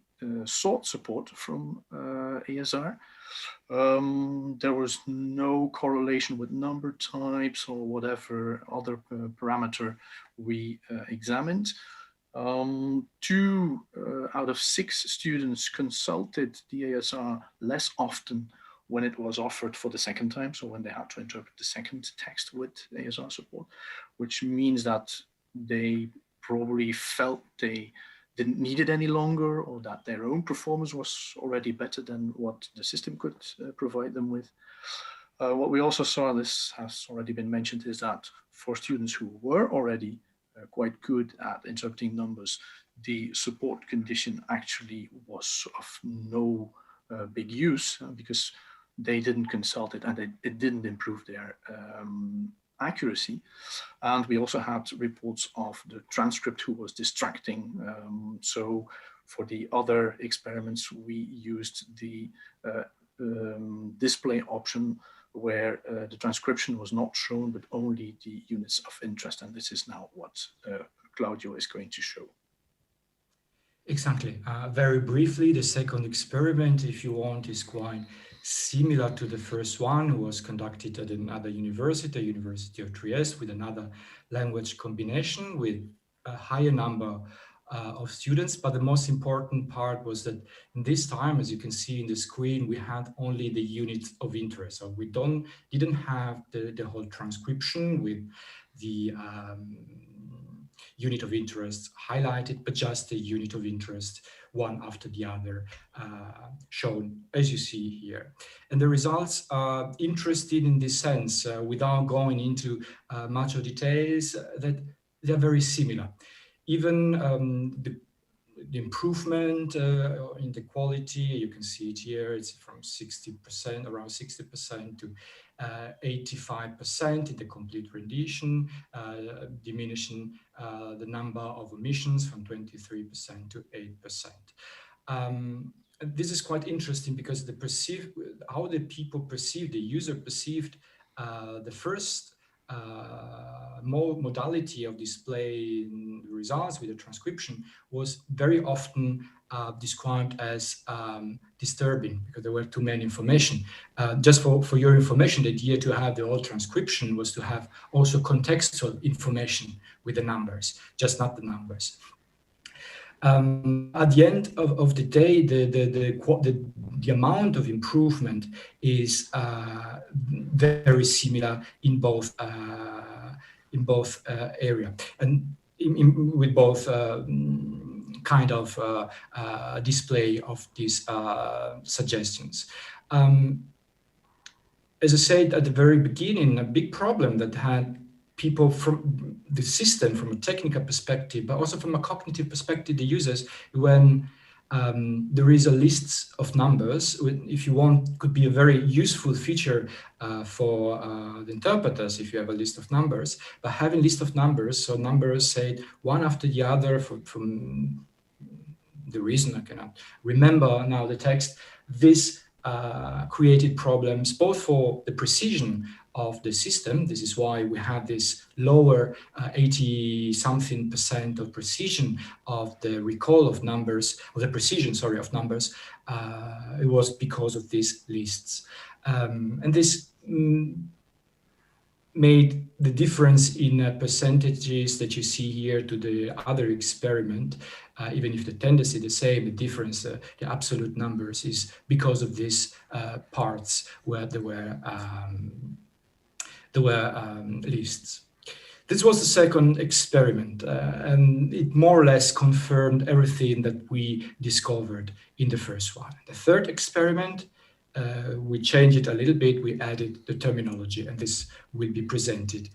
sought support from ASR. There was no correlation with number types or whatever other parameter we examined. 2 out of 6 students consulted the ASR less often when it was offered for the second time, so when they had to interpret the second text with ASR support, which means that they probably felt they didn't need it any longer, or that their own performance was already better than what the system could provide them with. What we also saw, this has already been mentioned, is that for students who were already quite good at interpreting numbers, the support condition actually was of no big use, because they didn't consult it and it didn't improve their accuracy. And we also had reports of the transcript who was distracting. So for the other experiments, we used the display option where the transcription was not shown, but only the units of interest. And this is now what Claudio is going to show. Exactly. Very briefly, the second experiment, if you want, is quite similar to the first one, was conducted at another university, University of Trieste, with another language combination with a higher number of students. But the most important part was that in this time, as you can see in the screen, we had only the unit of interest. So we didn't have the whole transcription with the unit of interest highlighted, but just the unit of interest, one after the other, shown as you see here. And the results are interesting in this sense, without going into much of details, that they're very similar. Even the improvement in the quality, you can see it here, it's from 60%, around 60% to 85% in the complete rendition, diminishing the number of omissions from 23% to 8%. This is quite interesting because how the people perceived, the user perceived the first modality of display results with the transcription was very often described as disturbing because there were too many information. Just for your information, the idea to have the whole transcription was to have also contextual information with the numbers, just not the numbers. At the end of the day, the amount of improvement is very similar in both area, and with both kind of display of these suggestions. As I said at the very beginning, a big problem that had people from the system, from a technical perspective, but also from a cognitive perspective, the users, when there is a list of numbers, if you want, could be a very useful feature for the interpreters if you have a list of numbers. But having list of numbers, so numbers said one after the other from the reason I cannot remember now the text, this created problems both for the precision of the system. This is why we have this lower 80-something% of precision of the recall of numbers, or the precision, sorry, of numbers. It was because of these lists. And this made the difference in percentages that you see here to the other experiment. Even if the tendency is the same, the difference, the absolute numbers, is because of these parts where there were lists. This was the second experiment, and it more or less confirmed everything that we discovered in the first one. The third experiment, we changed it a little bit. We added the terminology, and this will be presented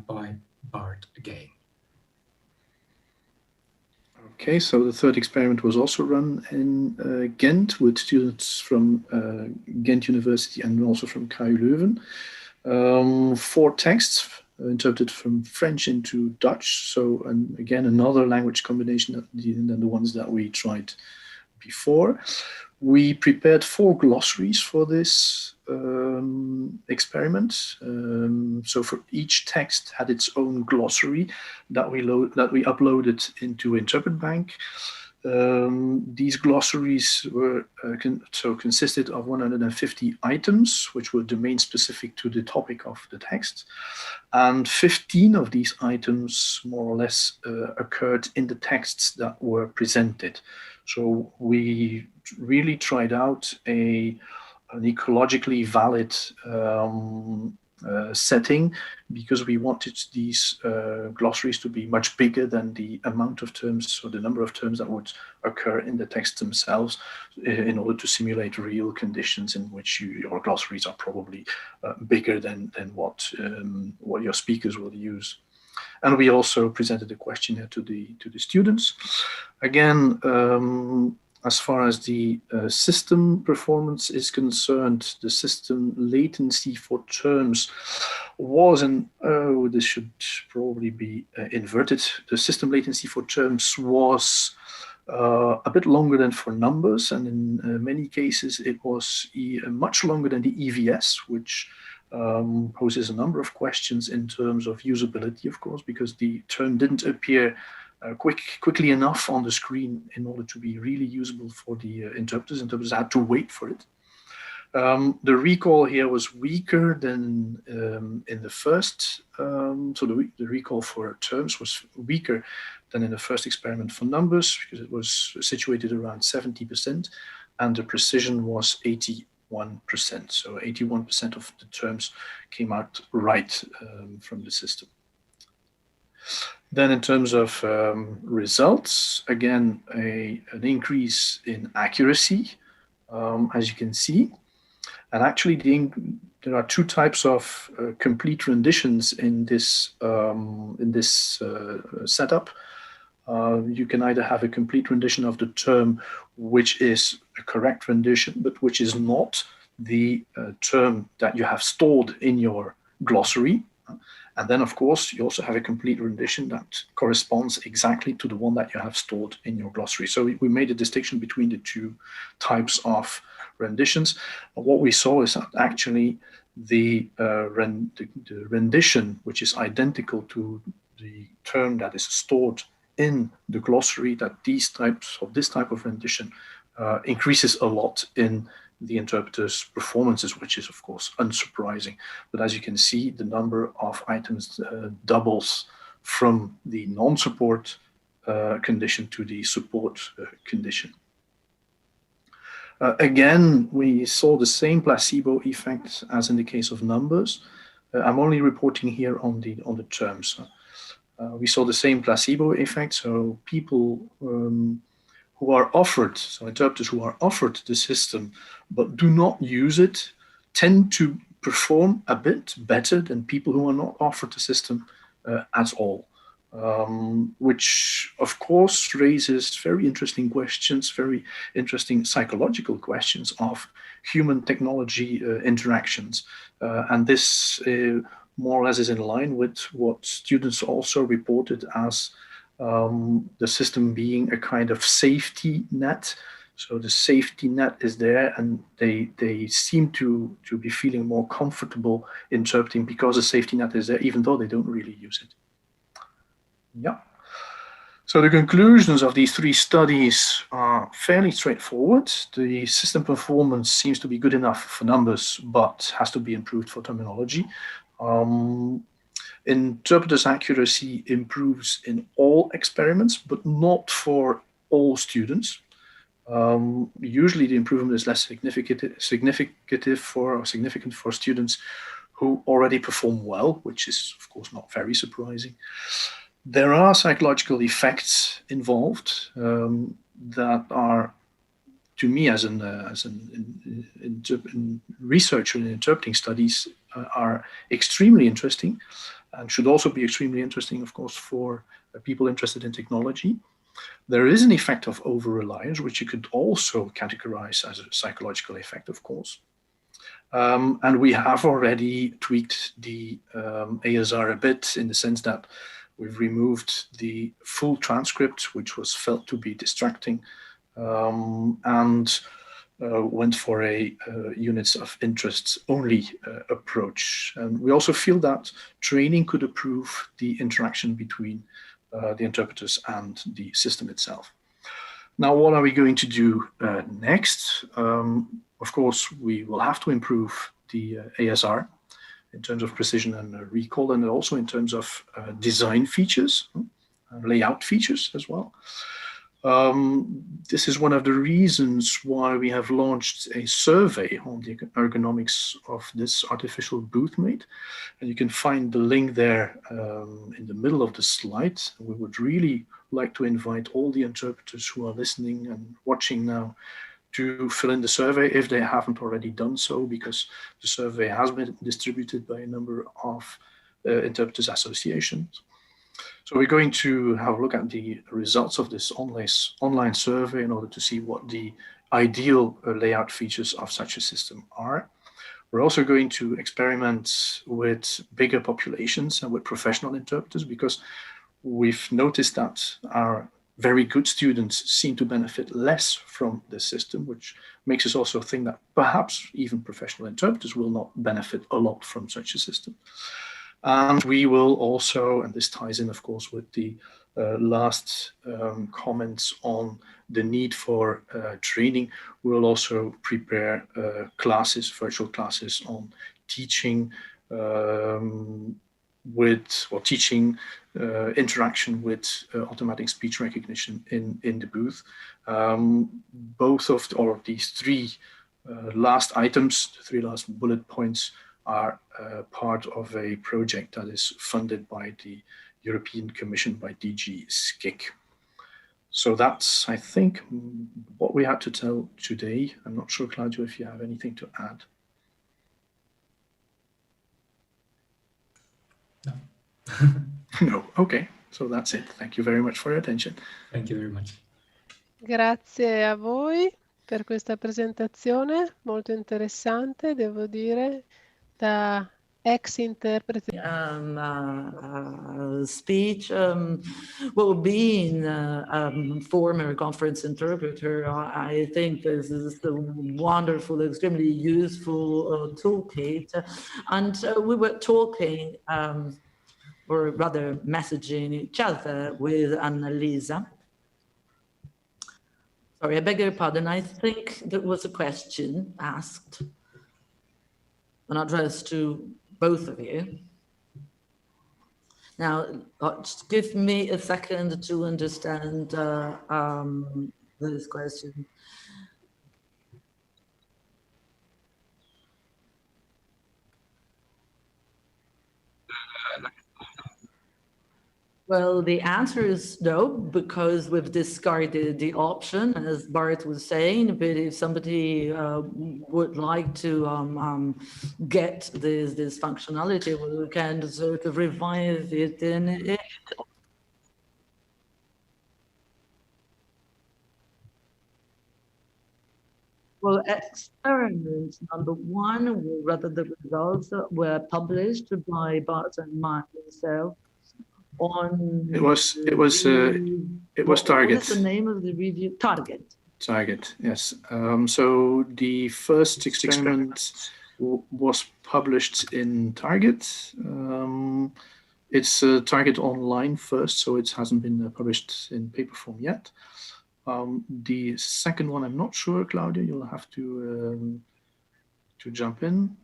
by Bart again. Okay, so the third experiment was also run in Ghent with students from Ghent University and also from KU Leuven. 4 texts interpreted from French into Dutch. So, and again, another language combination than the ones that we tried before. We prepared 4 glossaries for this experiment. So for each text had its own glossary that we uploaded into Interpret Bank. These glossaries were consisted of 150 items, which were domain specific to the topic of the text, and 15 of these items more or less occurred in the texts that were presented. So we really tried out an ecologically valid setting, because we wanted these glossaries to be much bigger than the amount of terms or the number of terms that would occur in the text themselves, in order to simulate real conditions in which your glossaries are probably bigger than what your speakers will use. And we also presented a questionnaire to the students. Again, as far as the system performance is concerned, the system latency for terms was this should probably be inverted. The system latency for terms was a bit longer than for numbers, and in many cases it was much longer than the EVS, which poses a number of questions in terms of usability, of course, because the term didn't appear quickly enough on the screen in order to be really usable for the interpreters. Interpreters had to wait for it. The recall here was weaker than in the first, so the recall for terms was weaker than in the first experiment for numbers, because it was situated around 70%, and the precision was 81%. So 81% of the terms came out right from the system. Then in terms of results, again, an increase in accuracy, as you can see. And actually, there are 2 types of complete renditions in this setup. You can either have a complete rendition of the term, which is a correct rendition, but which is not the term that you have stored in your glossary. And then, of course, you also have a complete rendition that corresponds exactly to the one that you have stored in your glossary. So we made a distinction between the 2 types of renditions. And what we saw is that actually the rendition, which is identical to the term that is stored in the glossary, that this type of rendition increases a lot in the interpreter's performances, which is of course unsurprising. But as you can see, the number of items doubles from the non-support condition to the support condition. Again, we saw the same placebo effect as in the case of numbers. I'm only reporting here on the terms. We saw the same placebo effect, so people who are offered, so interpreters who are offered the system but do not use it, tend to perform a bit better than people who are not offered the system at all. Which of course raises very interesting questions, very interesting psychological questions of human technology interactions. And this more or less is in line with what students also reported as the system being a kind of safety net. So the safety net is there, and they seem to be feeling more comfortable interpreting because the safety net is there, even though they don't really use it. Yeah. So the conclusions of these three studies are fairly straightforward. The system performance seems to be good enough for numbers, but has to be improved for terminology. Interpreters' accuracy improves in all experiments, but not for all students. Usually the improvement is less significant for students who already perform well, which is of course not very surprising. There are psychological effects involved that are, to me, as a researcher in interpreting studies, are extremely interesting, and should also be extremely interesting, of course, for people interested in technology. There is an effect of over-reliance, which you could also categorize as a psychological effect, of course. And we have already tweaked the ASR a bit, in the sense that we've removed the full transcript, which was felt to be distracting, and went for a units of interest only approach. And we also feel that training could improve the interaction between the interpreters and the system itself. Now, what are we going to do next? Of course, we will have to improve the ASR in terms of precision and recall, and also in terms of design features, layout features as well. This is one of the reasons why we have launched a survey on the ergonomics of this artificial boothmate. And you can find the link there in the middle of the slide. We would really like to invite all the interpreters who are listening and watching now to fill in the survey if they haven't already done so, because the survey has been distributed by a number of interpreters associations. So we're going to have a look at the results of this online survey in order to see what the ideal layout features of such a system are. We're also going to experiment with bigger populations and with professional interpreters, because we've noticed that our very good students seem to benefit less from this system, which makes us also think that perhaps even professional interpreters will not benefit a lot from such a system. And we will also, and this ties in, of course, with the last comments on the need for training, we'll also prepare classes, virtual classes on teaching teaching interaction with automatic speech recognition in the booth. Both of all of these three last items, the three last bullet points, are part of a project that is funded by the European Commission, by DG SCIC. So that's, I think, what we had to tell today. I'm not sure, Claudio, if you have anything to add. No. No, okay. So that's it. Thank you very much for your attention. Thank you very much. Grazie a voi per questa presentazione molto interessante, devo dire, da ex interprete. Speech, well, being a former conference interpreter, I think this is a wonderful, extremely useful toolkit. And we were talking, or rather messaging each other with Annalisa. Sorry, I beg your pardon. I think there was a question asked and addressed to both of you. Now, just give me a second to understand this question. Well, the answer is no, because we've discarded the option, as Bart was saying. But if somebody would like to get this functionality, we can sort of revive it in it. Well, experiment number 1, rather the results were published by Bart and myself on. It was Target. What is the name of the review? Target. Target, yes. So the first experiment was published in Target. It's Target online first, so it hasn't been published in paper form yet. The second one, I'm not sure, Claudia, you'll have to jump in.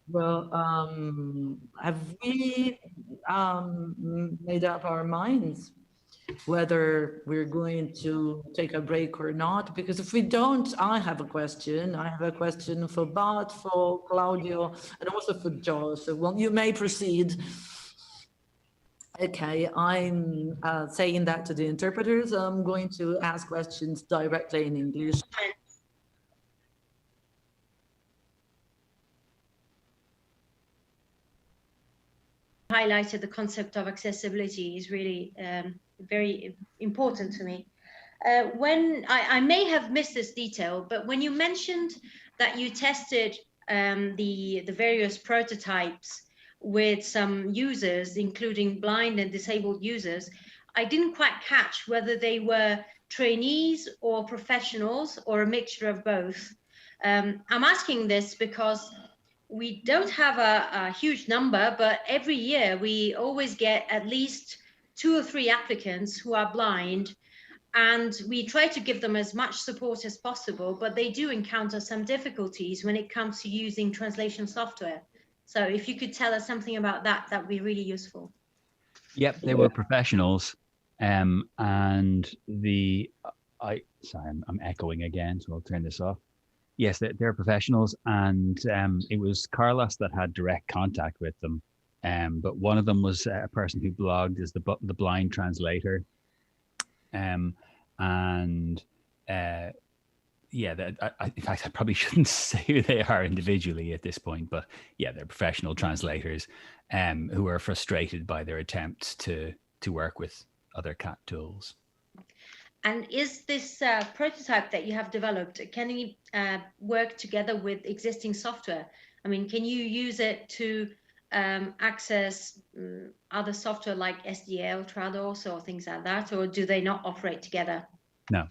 Well, have we made up our minds whether we're going to take a break or not? Because if we don't, I have a question. I have a question for Bart, for Claudio, and also for Josh. So, well, you may proceed. Okay, I'm saying that to the interpreters. I'm going to ask questions directly in English. Highlighted the concept of accessibility is really very important to me. When I may have missed this detail, but when you mentioned that you tested the various prototypes with some users, including blind and disabled users, I didn't quite catch whether they were trainees or professionals or a mixture of both. I'm asking this because we don't have a huge number, but every year we always get at least 2 or 3 applicants who are blind, and we try to give them as much support as possible, but they do encounter some difficulties when it comes to using translation software. So if you could tell us something about that, that would be really useful. Yep, they were professionals. And sorry, I'm echoing again, so I'll turn this off. Yes, they're professionals, and it was Carlos that had direct contact with them. But one of them was a person who blogged as the blind translator. In fact, I probably shouldn't say who they are individually at this point, but yeah, they're professional translators who are frustrated by their attempts to work with other CAT tools. And is this prototype that you have developed, can you work together with existing software? I mean, can you use it to access other software like SDL, Trados, or things like that, or do they not operate together? No.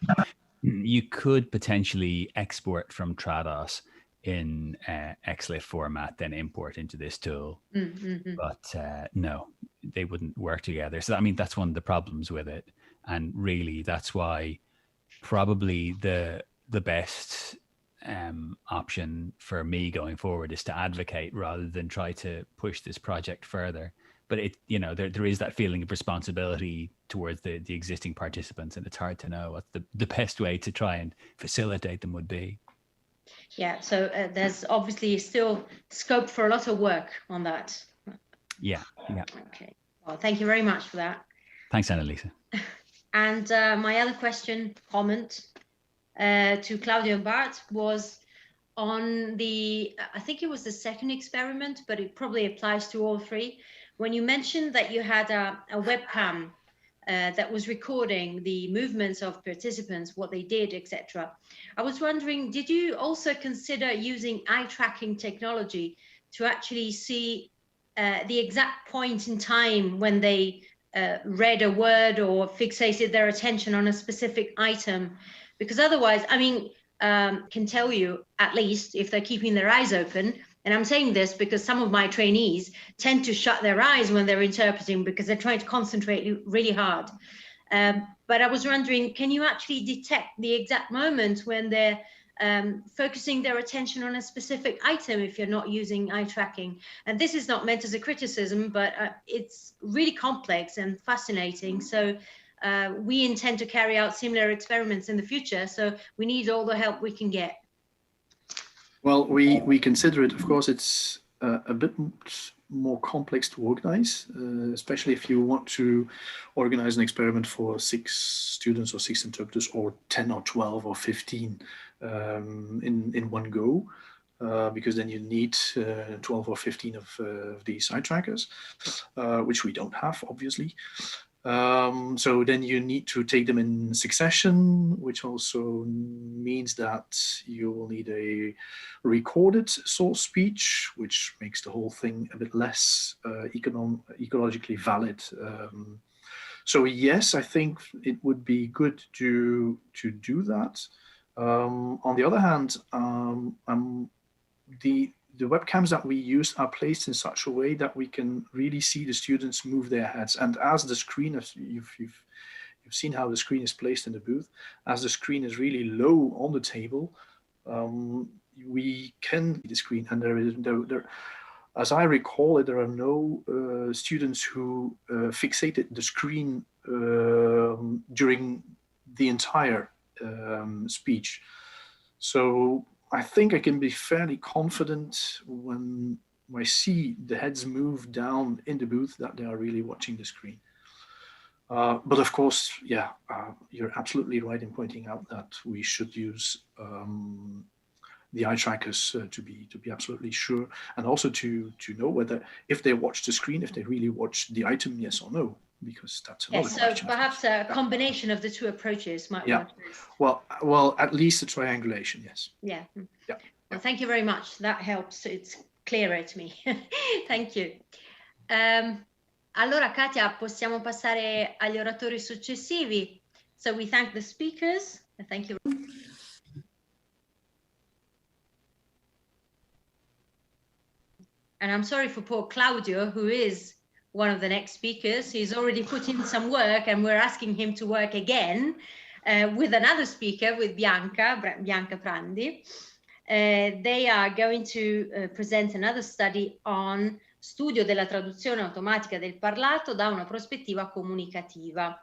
You could potentially export from Trados in XLIF format, then import into this tool. But no, they wouldn't work together. So, I mean, that's one of the problems with it. And really, that's why probably the best option for me going forward is to advocate rather than try to push this project further. But there is that feeling of responsibility towards the existing participants, and it's hard to know what the best way to try and facilitate them would be. Yeah, so there's obviously still scope for a lot of work on that. Yeah. Okay, well, thank you very much for that. Thanks, Annalisa. And my other comment to Claudio and Bart was on I think it was the second experiment, but it probably applies to all 3. When you mentioned that you had a webcam that was recording the movements of participants, what they did, etc. I was wondering, did you also consider using eye tracking technology to actually see the exact point in time when they read a word or fixated their attention on a specific item, because otherwise, I mean, can tell you at least if they're keeping their eyes open. And I'm saying this because some of my trainees tend to shut their eyes when they're interpreting because they're trying to concentrate really hard. But I was wondering, can you actually detect the exact moment when they're focusing their attention on a specific item if you're not using eye tracking? And this is not meant as a criticism, but it's really complex and fascinating. So we intend to carry out similar experiments in the future. So we need all the help we can get. Well, we consider it, of course, it's a bit more complex to organize, especially if you want to organize an experiment for 6 students or 6 interpreters, or 10 or 12 or 15 in one go, because then you need 12 or 15 of these eye trackers, which we don't have, obviously. So then you need to take them in succession, which also means that you will need a recorded source speech, which makes the whole thing a bit less ecologically valid. So yes, I think it would be good to do that. On the other hand, the webcams that we use are placed in such a way that we can really see the students move their heads. And as the screen, you've seen how the screen is placed in the booth, as the screen is really low on the table, we can see the screen. And there, as I recall it, there are no students who fixated the screen during the entire speech. So I think I can be fairly confident when I see the heads move down in the booth that they are really watching the screen. But of course, yeah, you're absolutely right in pointing out that we should use the eye trackers to be absolutely sure, and also to know whether, if they watch the screen, if they really watch the item, yes or no. Because that's another question. So perhaps a combination of the 2 approaches might work. Well, at least a triangulation, yes. Yeah. Well, thank you very much. That helps. It's clearer to me. Thank you. Allora, Katia, possiamo passare agli oratori successivi. So we thank the speakers. Thank you. And I'm sorry for poor Claudio, who is one of the next speakers. He's already put in some work, and we're asking him to work again with another speaker, with Bianca Prandi. They are going to present another study on studio della traduzione automatica del parlato da una prospettiva comunicativa.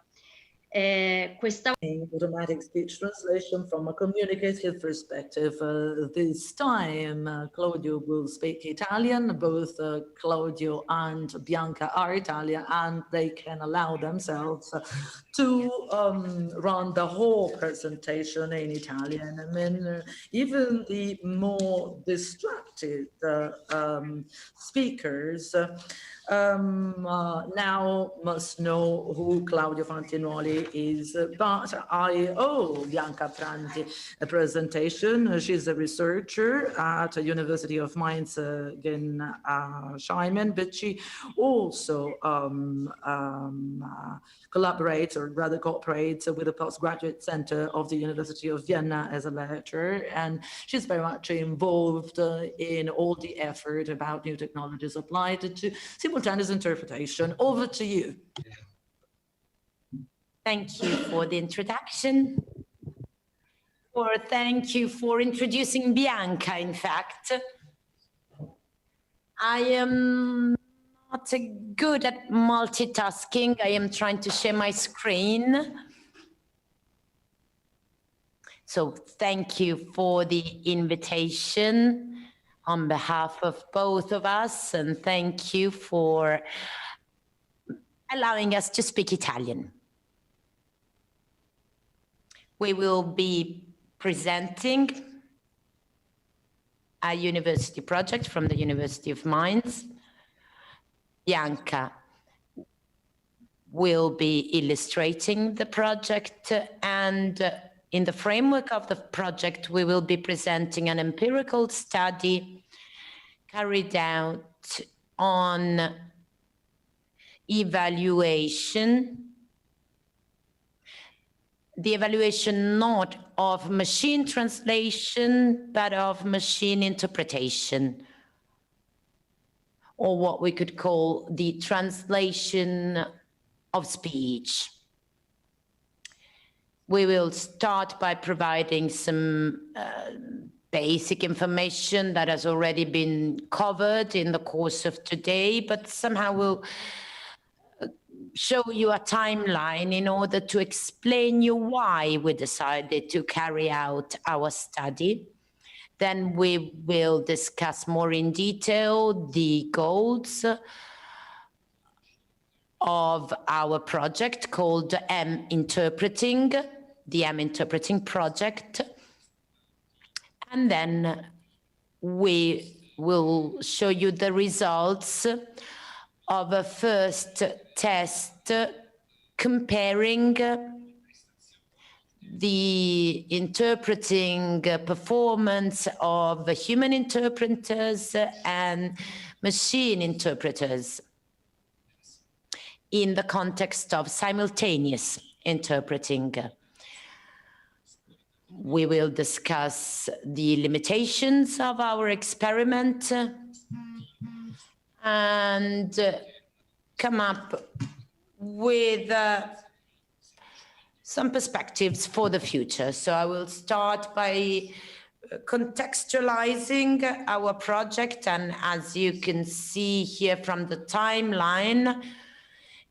Automatic speech translation from a communicative perspective. This time, Claudio will speak Italian. Both Claudio and Bianca are Italian, and they can allow themselves to run the whole presentation in Italian. I mean, even the more distracted speakers now must know who Claudio Fantinuoli is, but I owe Bianca Prandi a presentation. She's a researcher at the University of Mainz, Germesheim, but she also collaborates, or rather cooperates, with the postgraduate center of the University of Vienna as a lecturer, and she's very much involved in all the effort about new technologies applied to simultaneous interpretation. Over to you. Thank you for the introduction, or thank you for introducing Bianca, in fact. I am not good at multitasking. I am trying to share my screen. So thank you for the invitation on behalf of both of us, and thank you for allowing us to speak Italian. We will be presenting a university project from the University of Mainz. Bianca will be illustrating the project, and in the framework of the project, we will be presenting an empirical study carried out on evaluation the evaluation not of machine translation, but of machine interpretation, or what we could call the translation of speech. We will start by providing some basic information that has already been covered in the course of today, but somehow we'll show you a timeline in order to explain you why we decided to carry out our study. Then we will discuss more in detail the goals of our project called M-Interpreting, the M-Interpreting project. And then we will show you the results of a first test comparing the interpreting performance of human interpreters and machine interpreters in the context of simultaneous interpreting. We will discuss the limitations of our experiment and come up with some perspectives for the future. So I will start by contextualizing our project, and as you can see here from the timeline,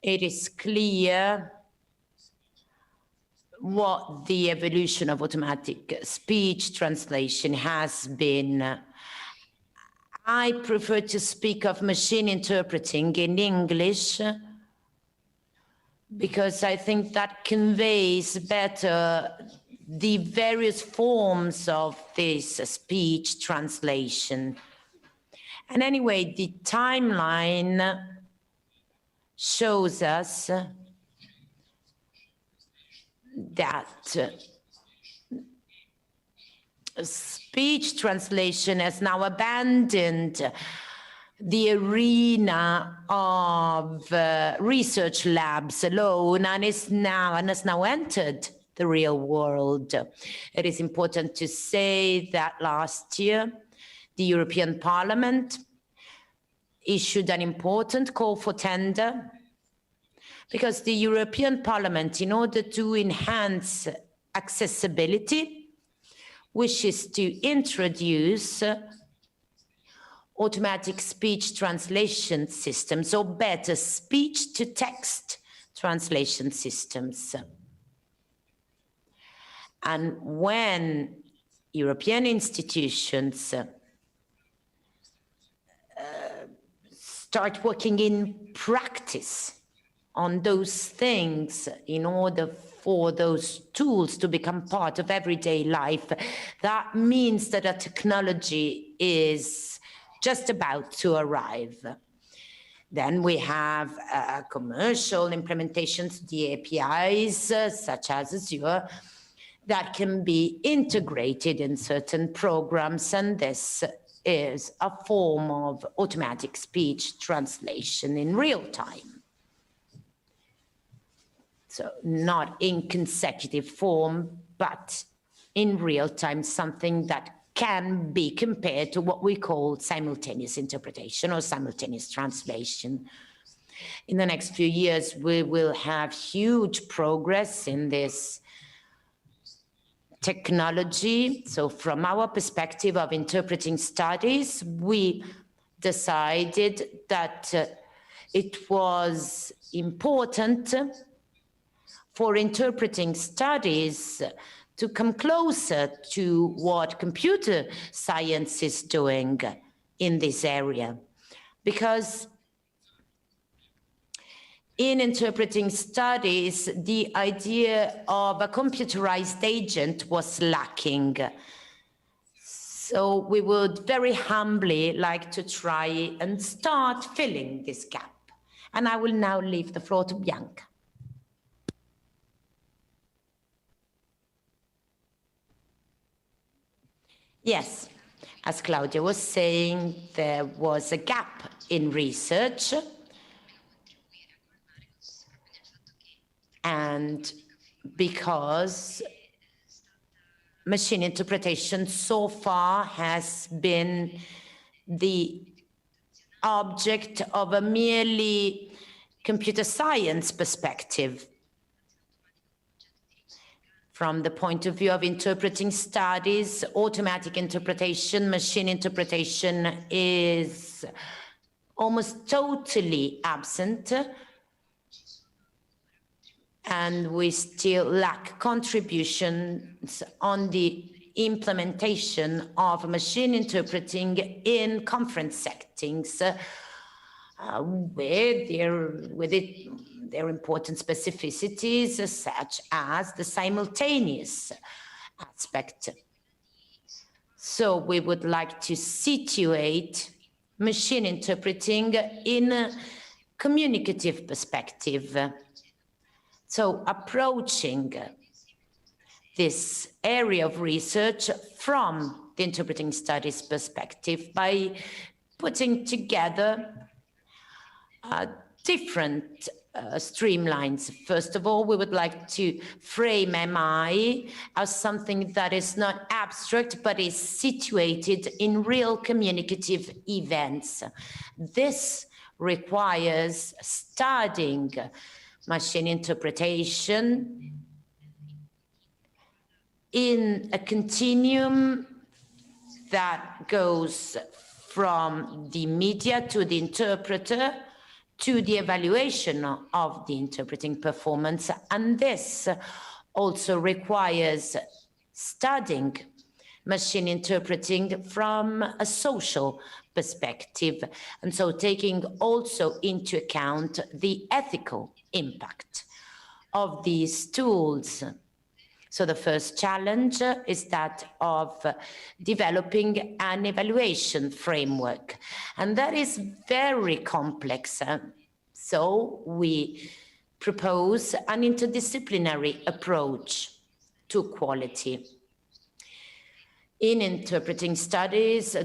it is clear what the evolution of automatic speech translation has been. I prefer to speak of machine interpreting in English because I think that conveys better the various forms of this speech translation. And anyway, the timeline shows us that speech translation has now abandoned the arena of research labs alone and has now entered the real world. It is important to say that last year the European Parliament issued an important call for tender because the European Parliament, in order to enhance accessibility, wishes to introduce automatic speech translation systems, or better, speech-to-text translation systems. And when European institutions start working in practice on those things in order for those tools to become part of everyday life, that means that a technology is just about to arrive. Then we have commercial implementations, the APIs, such as Azure, that can be integrated in certain programs, and this is a form of automatic speech translation in real time. So not in consecutive form, but in real time, something that can be compared to what we call simultaneous interpretation or simultaneous translation. In the next few years, we will have huge progress in this technology. So from our perspective of interpreting studies, we decided that it was important for interpreting studies to come closer to what computer science is doing in this area. Because in interpreting studies, the idea of a computerized agent was lacking. So we would very humbly like to try and start filling this gap. And I will now leave the floor to Bianca. Yes, as Claudia was saying, there was a gap in research, and because machine interpretation so far has been the object of a merely computer science perspective. From the point of view of interpreting studies, automatic interpretation, machine interpretation is almost totally absent, and we still lack contributions on the implementation of machine interpreting in conference settings with their important specificities, such as the simultaneous aspect. So we would like to situate machine interpreting in a communicative perspective. So approaching this area of research from the interpreting studies perspective by putting together different streamlines. First of all, we would like to frame MI as something that is not abstract, but is situated in real communicative events. This requires studying machine interpretation in a continuum that goes from the media to the interpreter to the evaluation of the interpreting performance. And this also requires studying machine interpreting from a social perspective, and so taking also into account the ethical impact of these tools. So the first challenge is that of developing an evaluation framework, and that is very complex. So we propose an interdisciplinary approach to quality. In interpreting studies,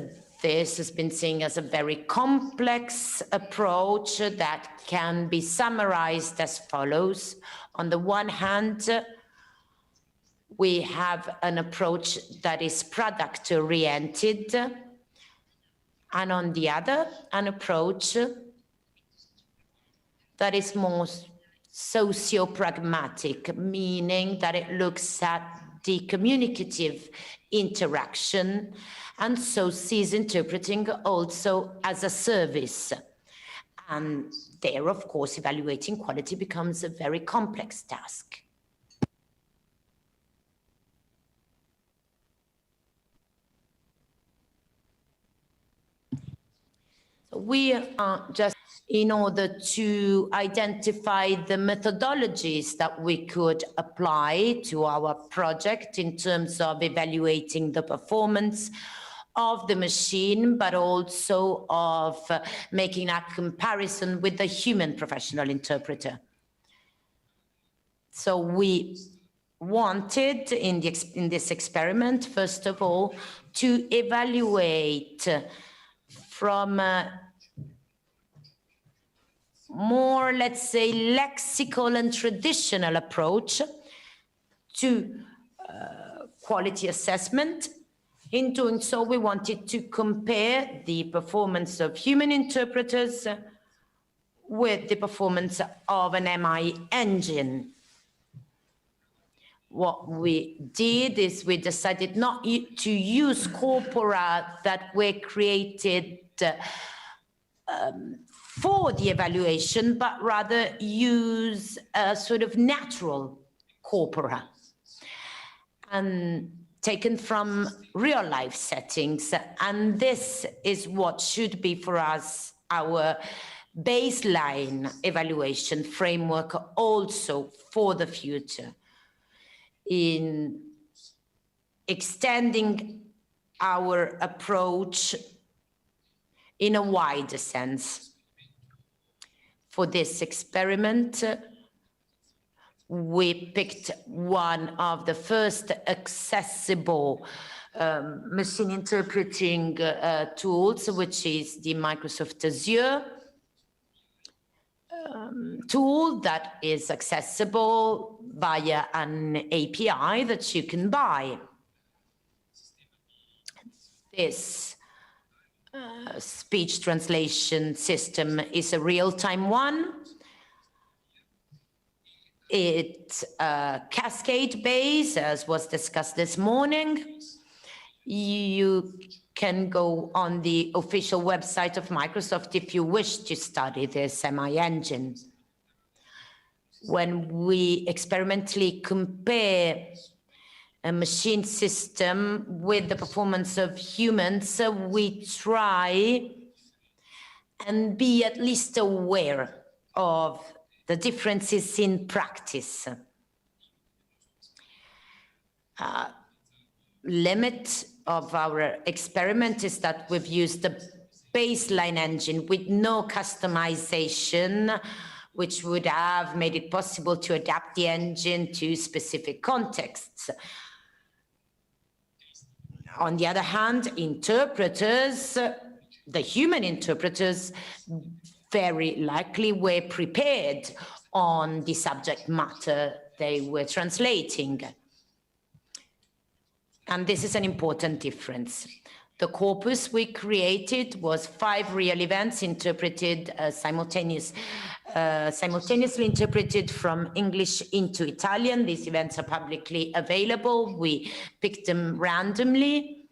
this has been seen as a very complex approach that can be summarized as follows. On the one hand, we have an approach that is product-oriented, and on the other, an approach that is more socio-pragmatic, meaning that it looks at the communicative interaction and so sees interpreting also as a service. And there, of course, evaluating quality becomes a very complex task. We are just in order to identify the methodologies that we could apply to our project in terms of evaluating the performance of the machine, but also of making a comparison with the human professional interpreter. So we wanted in this experiment, first of all, to evaluate from more, let's say, lexical and traditional approach to quality assessment. In doing so, we wanted to compare the performance of human interpreters with the performance of an MI engine. What we did is we decided not to use corpora that were created for the evaluation, but rather use a sort of natural corpora and taken from real life settings. And this is what should be for us our baseline evaluation framework also for the future, in extending our approach in a wider sense. For this experiment, we picked one of the first accessible machine interpreting tools, which is the Microsoft Azure tool that is accessible via an API that you can buy. This speech translation system is a real-time one. It's cascade-based, as was discussed this morning. You can go on the official website of Microsoft if you wish to study this MI engine. When we experimentally compare a machine system with the performance of humans, we try and be at least aware of the differences in practice. Limit of our experiment is that we've used the baseline engine with no customization, which would have made it possible to adapt the engine to specific contexts. On the other hand, interpreters, the human interpreters, very likely were prepared on the subject matter they were translating. And this is an important difference. The corpus we created was 5 real events interpreted simultaneously interpreted from English into Italian. These events are publicly available. We picked them randomly.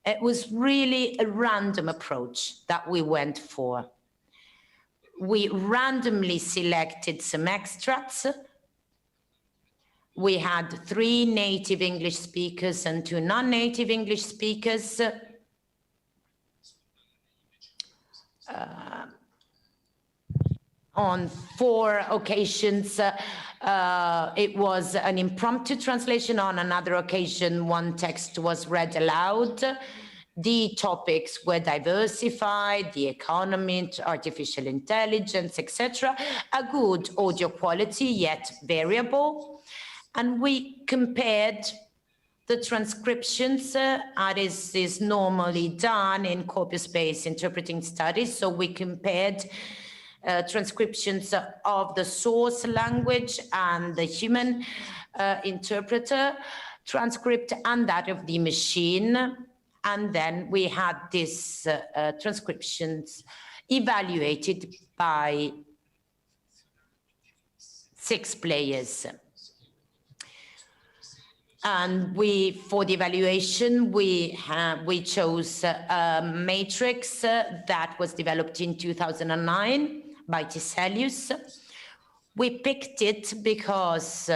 It was really a random approach that we went for. We randomly selected some extracts. We had 3 native English speakers and 2 non-native English speakers. On 4 occasions, it was an impromptu translation. On another occasion, one text was read aloud. The topics were diversified, the economy, artificial intelligence, etc. A good audio quality, yet variable. And we compared the transcriptions, as is normally done in corpus-based interpreting studies. So we compared transcriptions of the source language and the human interpreter transcript and that of the machine. And then we had these transcriptions evaluated by 6 players. And for the evaluation, we chose a matrix that was developed in 2009 by Tiselius. We picked it because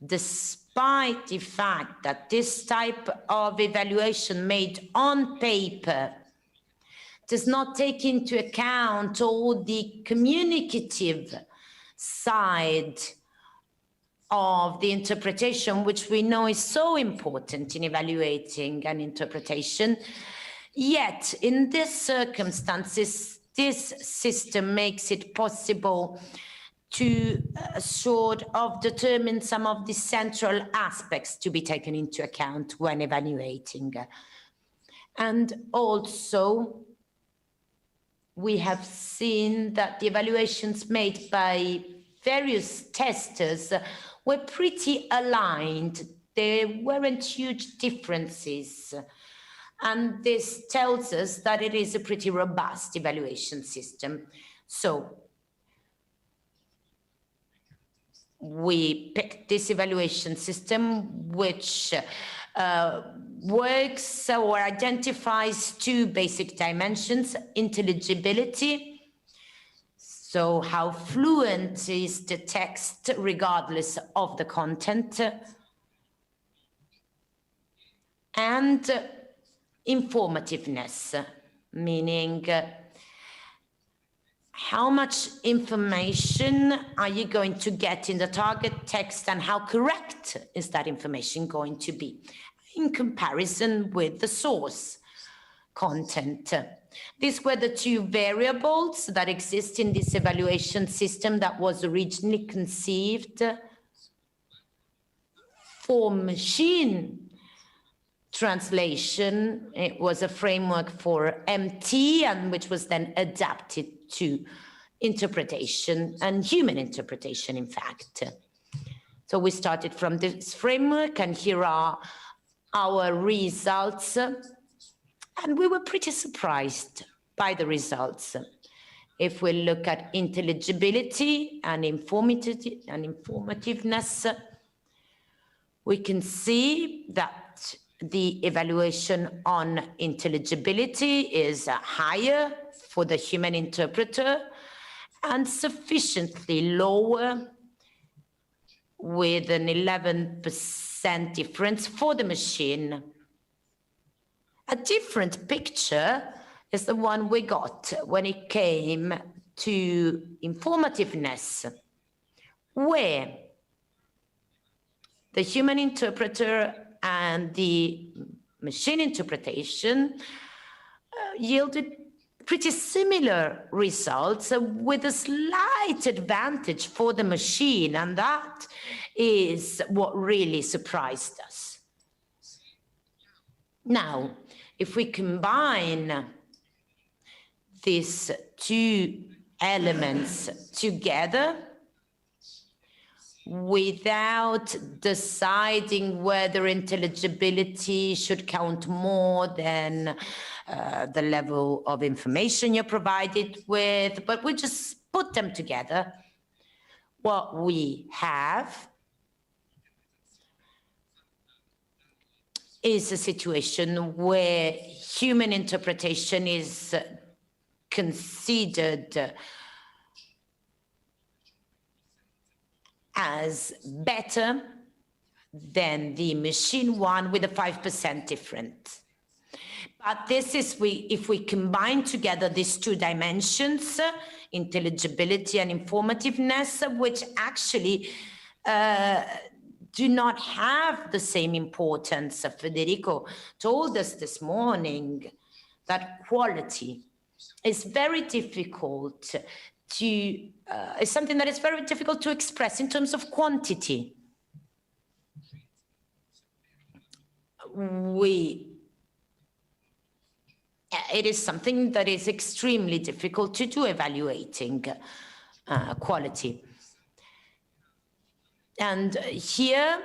despite the fact that this type of evaluation made on paper does not take into account all the communicative side of the interpretation, which we know is so important in evaluating an interpretation. Yet, in these circumstances, this system makes it possible to sort of determine some of the central aspects to be taken into account when evaluating. And also, we have seen that the evaluations made by various testers were pretty aligned. There weren't huge differences. And this tells us that it is a pretty robust evaluation system. So we picked this evaluation system, which works or identifies 2 basic dimensions: intelligibility. So how fluent is the text regardless of the content, and informativeness, meaning how much information are you going to get in the target text and how correct is that information going to be in comparison with the source content. These were the 2 variables that exist in this evaluation system that was originally conceived for machine translation. It was a framework for MT, and which was then adapted to interpretation and human interpretation, in fact. So we started from this framework, and here are our results. And we were pretty surprised by the results. If we look at intelligibility and informativeness, we can see that the evaluation on intelligibility is higher for the human interpreter and sufficiently lower, with an 11% difference for the machine. A different picture is the one we got when it came to informativeness, where the human interpreter and the machine interpretation yielded pretty similar results, with a slight advantage for the machine, and that is what really surprised us. Now, if we combine these two elements together, without deciding whether intelligibility should count more than the level of information you're provided with, but we just put them together, what we have is a situation where human interpretation is considered as better than the machine one, with a 5% difference. But this is, if we combine together these two dimensions, intelligibility and informativeness, which actually do not have the same importance. Federico told us this morning that quality is very difficult to, is something that is very difficult to express in terms of quantity. It is something that is extremely difficult to do, evaluating quality. And here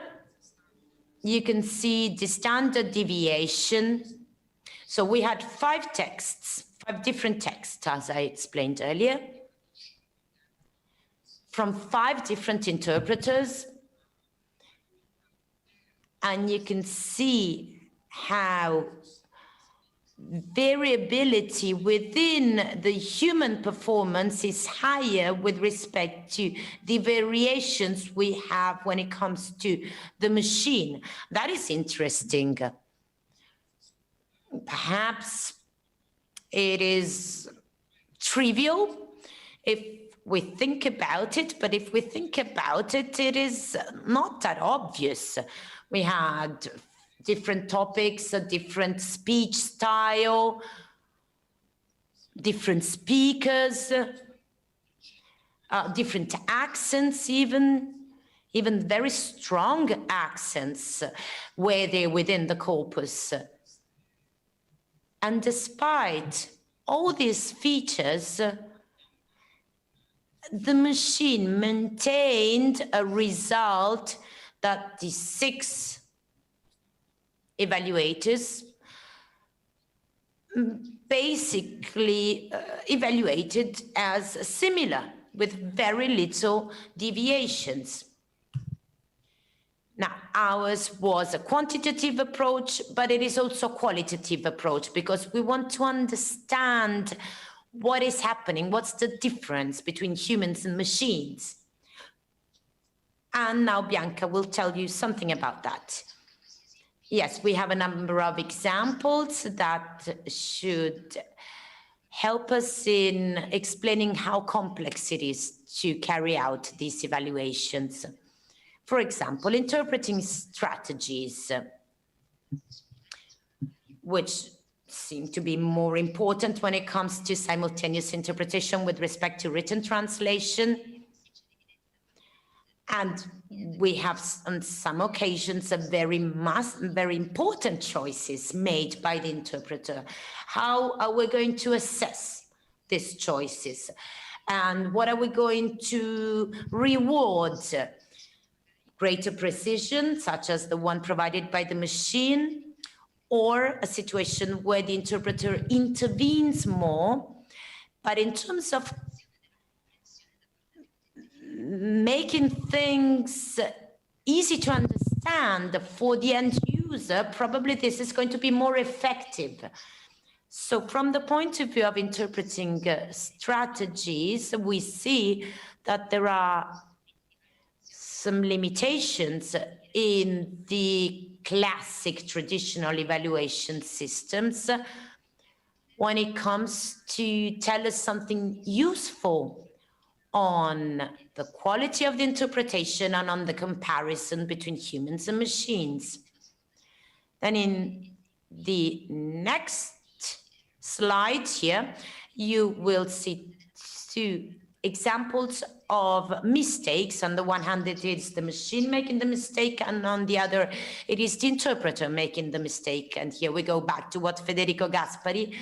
you can see the standard deviation. So we had 5 texts, 5 different texts, as I explained earlier, from 5 different interpreters. And you can see how variability within the human performance is higher with respect to the variations we have when it comes to the machine. That is interesting. Perhaps it is trivial if we think about it, but if we think about it, it is not that obvious. We had different topics, a different speech style, different speakers, different accents, even very strong accents where they're within the corpus. And despite all these features, the machine maintained a result that the 6 evaluators basically evaluated as similar, with very little deviations. Now, ours was a quantitative approach, but it is also a qualitative approach, because we want to understand what is happening, what's the difference between humans and machines. And now Bianca will tell you something about that. Yes, we have a number of examples that should help us in explaining how complex it is to carry out these evaluations. For example, interpreting strategies, which seem to be more important when it comes to simultaneous interpretation with respect to written translation. And we have on some occasions very important choices made by the interpreter. How are we going to assess these choices? And what are we going to reward? Greater precision, such as the one provided by the machine, or a situation where the interpreter intervenes more. But in terms of making things easy to understand for the end user, probably this is going to be more effective. So from the point of view of interpreting strategies, we see that there are some limitations in the classic traditional evaluation systems when it comes to tell us something useful on the quality of the interpretation and on the comparison between humans and machines. Then in the next slide here, you will see two examples of mistakes. On the one hand, it is the machine making the mistake, and on the other, it is the interpreter making the mistake. And here we go back to what Federico Gaspari,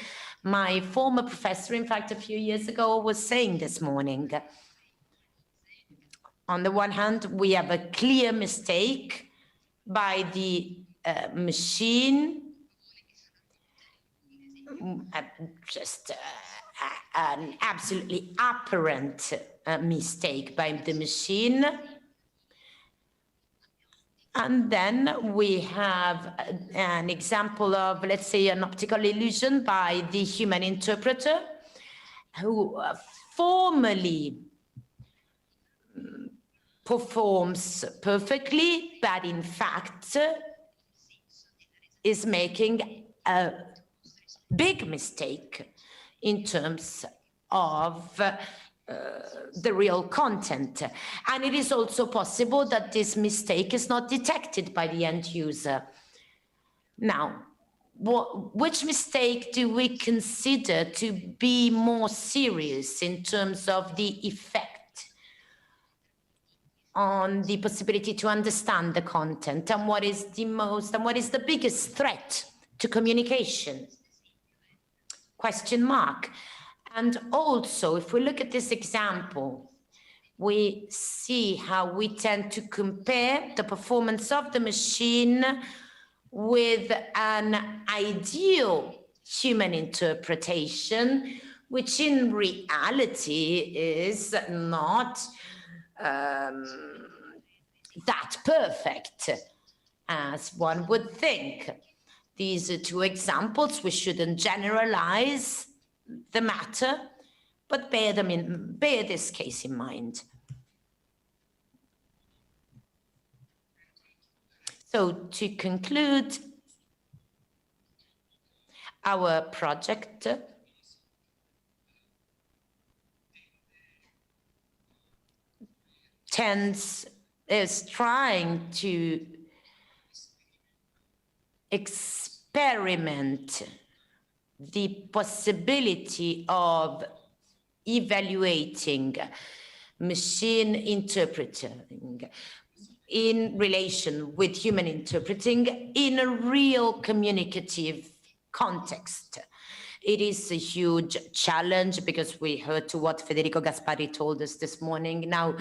my former professor, in fact, a few years ago, was saying this morning. On the one hand, we have a clear mistake by the machine, just an absolutely apparent mistake by the machine. And then we have an example of, let's say, an optical illusion by the human interpreter, who formally performs perfectly, but in fact is making a big mistake in terms of the real content. And it is also possible that this mistake is not detected by the end user. Now, which mistake do we consider to be more serious in terms of the effect on the possibility to understand the content, and what is the biggest threat to communication? Question mark. And also, if we look at this example, we see how we tend to compare the performance of the machine with an ideal human interpretation, which in reality is not that perfect as one would think. These are two examples. We shouldn't generalize the matter, but bear this case in mind. So to conclude, our project is trying to experiment the possibility of evaluating machine interpreting in relation with human interpreting in a real communicative context. It is a huge challenge because we heard to what Federico Gaspari told us this morning. Now,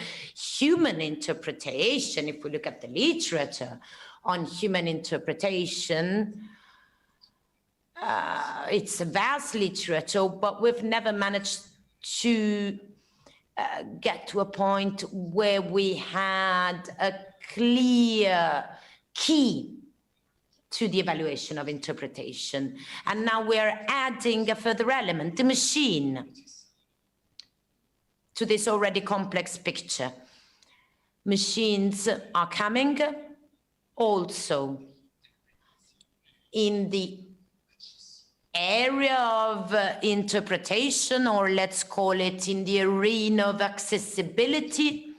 human interpretation, if we look at the literature on human interpretation, it's a vast literature, but we've never managed to get to a point where we had a clear key to the evaluation of interpretation. And now we're adding a further element, the machine, to this already complex picture. Machines are coming also in the area of interpretation, or let's call it in the arena of accessibility,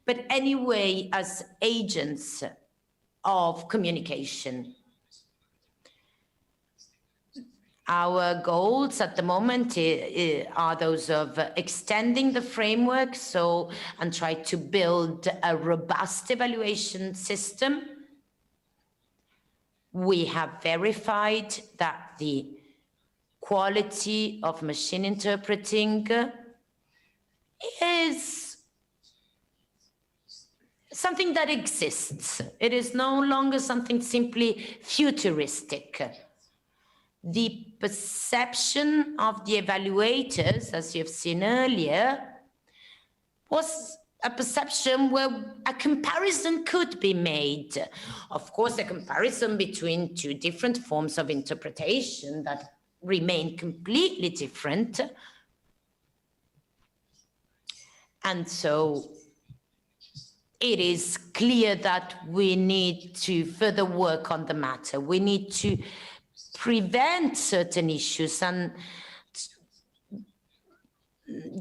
but anyway, as agents of communication. Our goals at the moment are those of extending the framework, and try to build a robust evaluation system. We have verified that the quality of machine interpreting is something that exists. It is no longer something simply futuristic. The perception of the evaluators, as you've seen earlier, was a perception where a comparison could be made. Of course, a comparison between two different forms of interpretation that remain completely different. And so it is clear that we need to further work on the matter. We need to prevent certain issues, and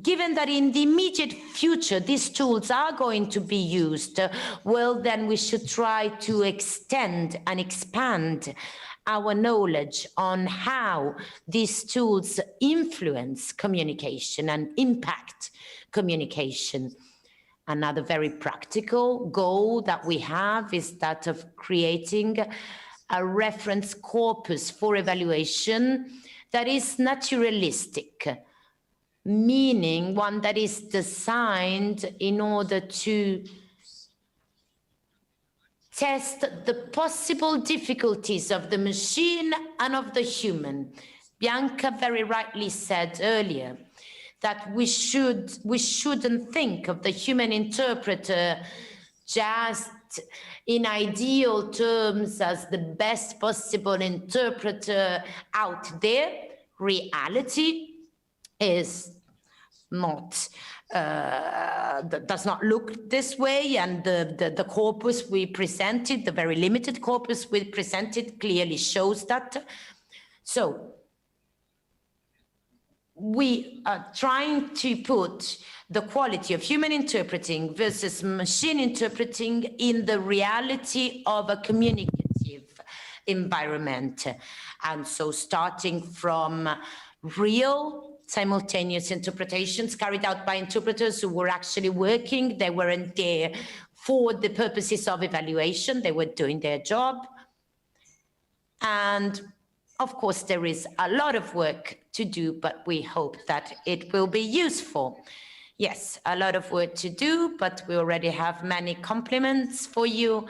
given that in the immediate future these tools are going to be used, well, then we should try to extend and expand our knowledge on how these tools influence communication and impact communication. Another very practical goal that we have is that of creating a reference corpus for evaluation that is naturalistic, meaning one that is designed in order to test the possible difficulties of the machine and of the human. Bianca very rightly said earlier that we shouldn't think of the human interpreter just in ideal terms as the best possible interpreter out there. Reality is not, does not look this way, and the corpus we presented, the very limited corpus we presented, clearly shows that. So we are trying to put the quality of human interpreting versus machine interpreting in the reality of a communicative environment. And so starting from real simultaneous interpretations carried out by interpreters who were actually working, they weren't there for the purposes of evaluation, they were doing their job. And of course, there is a lot of work to do, but we hope that it will be useful. Yes, a lot of work to do, but we already have many compliments for you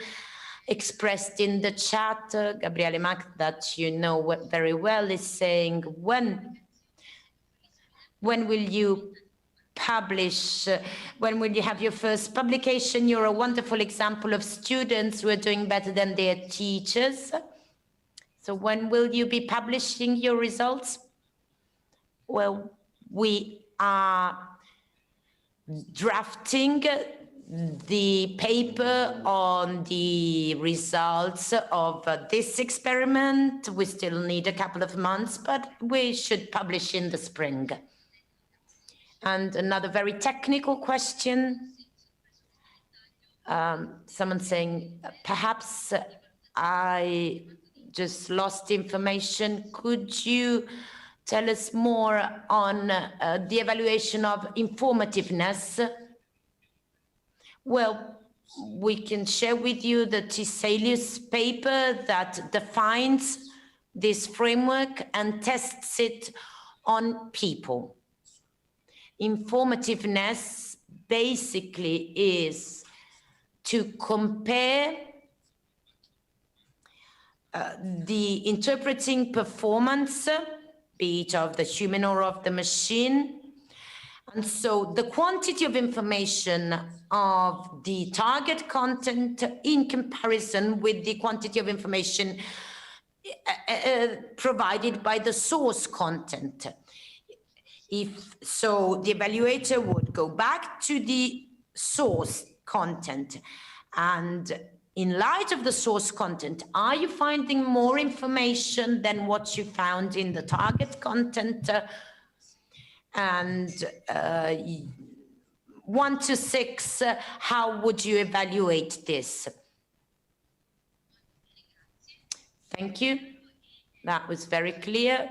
expressed in the chat. Gabriele Mac, that you know very well, is saying, when will you publish, when will you have your first publication? You're a wonderful example of students who are doing better than their teachers. So when will you be publishing your results? Well, we are drafting the paper on the results of this experiment. We still need a couple of months, but we should publish in the spring. And another very technical question. Someone saying, perhaps I just lost information. Could you tell us more on the evaluation of informativeness? Well, we can share with you the Tiselius paper that defines this framework and tests it on people. Informativeness basically is to compare the interpreting performance, be it of the human or of the machine. And so the quantity of information of the target content in comparison with the quantity of information provided by the source content. If so, the evaluator would go back to the source content, and in light of the source content, are you finding more information than what you found in the target content? And 1 to 6, how would you evaluate this? Thank you. That was very clear.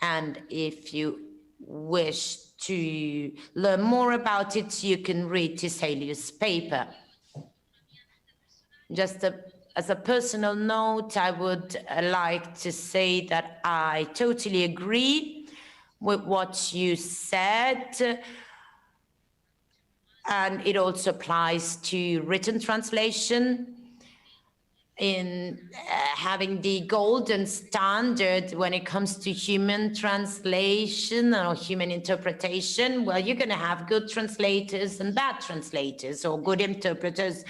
And if you wish to learn more about it, you can read Tiselius' paper. Just as a personal note, I would like to say that I totally agree with what you said And it also applies to written translation, in having the golden standard when it comes to human translation or human interpretation. Well, you're going to have good translators and bad translators, or good interpreters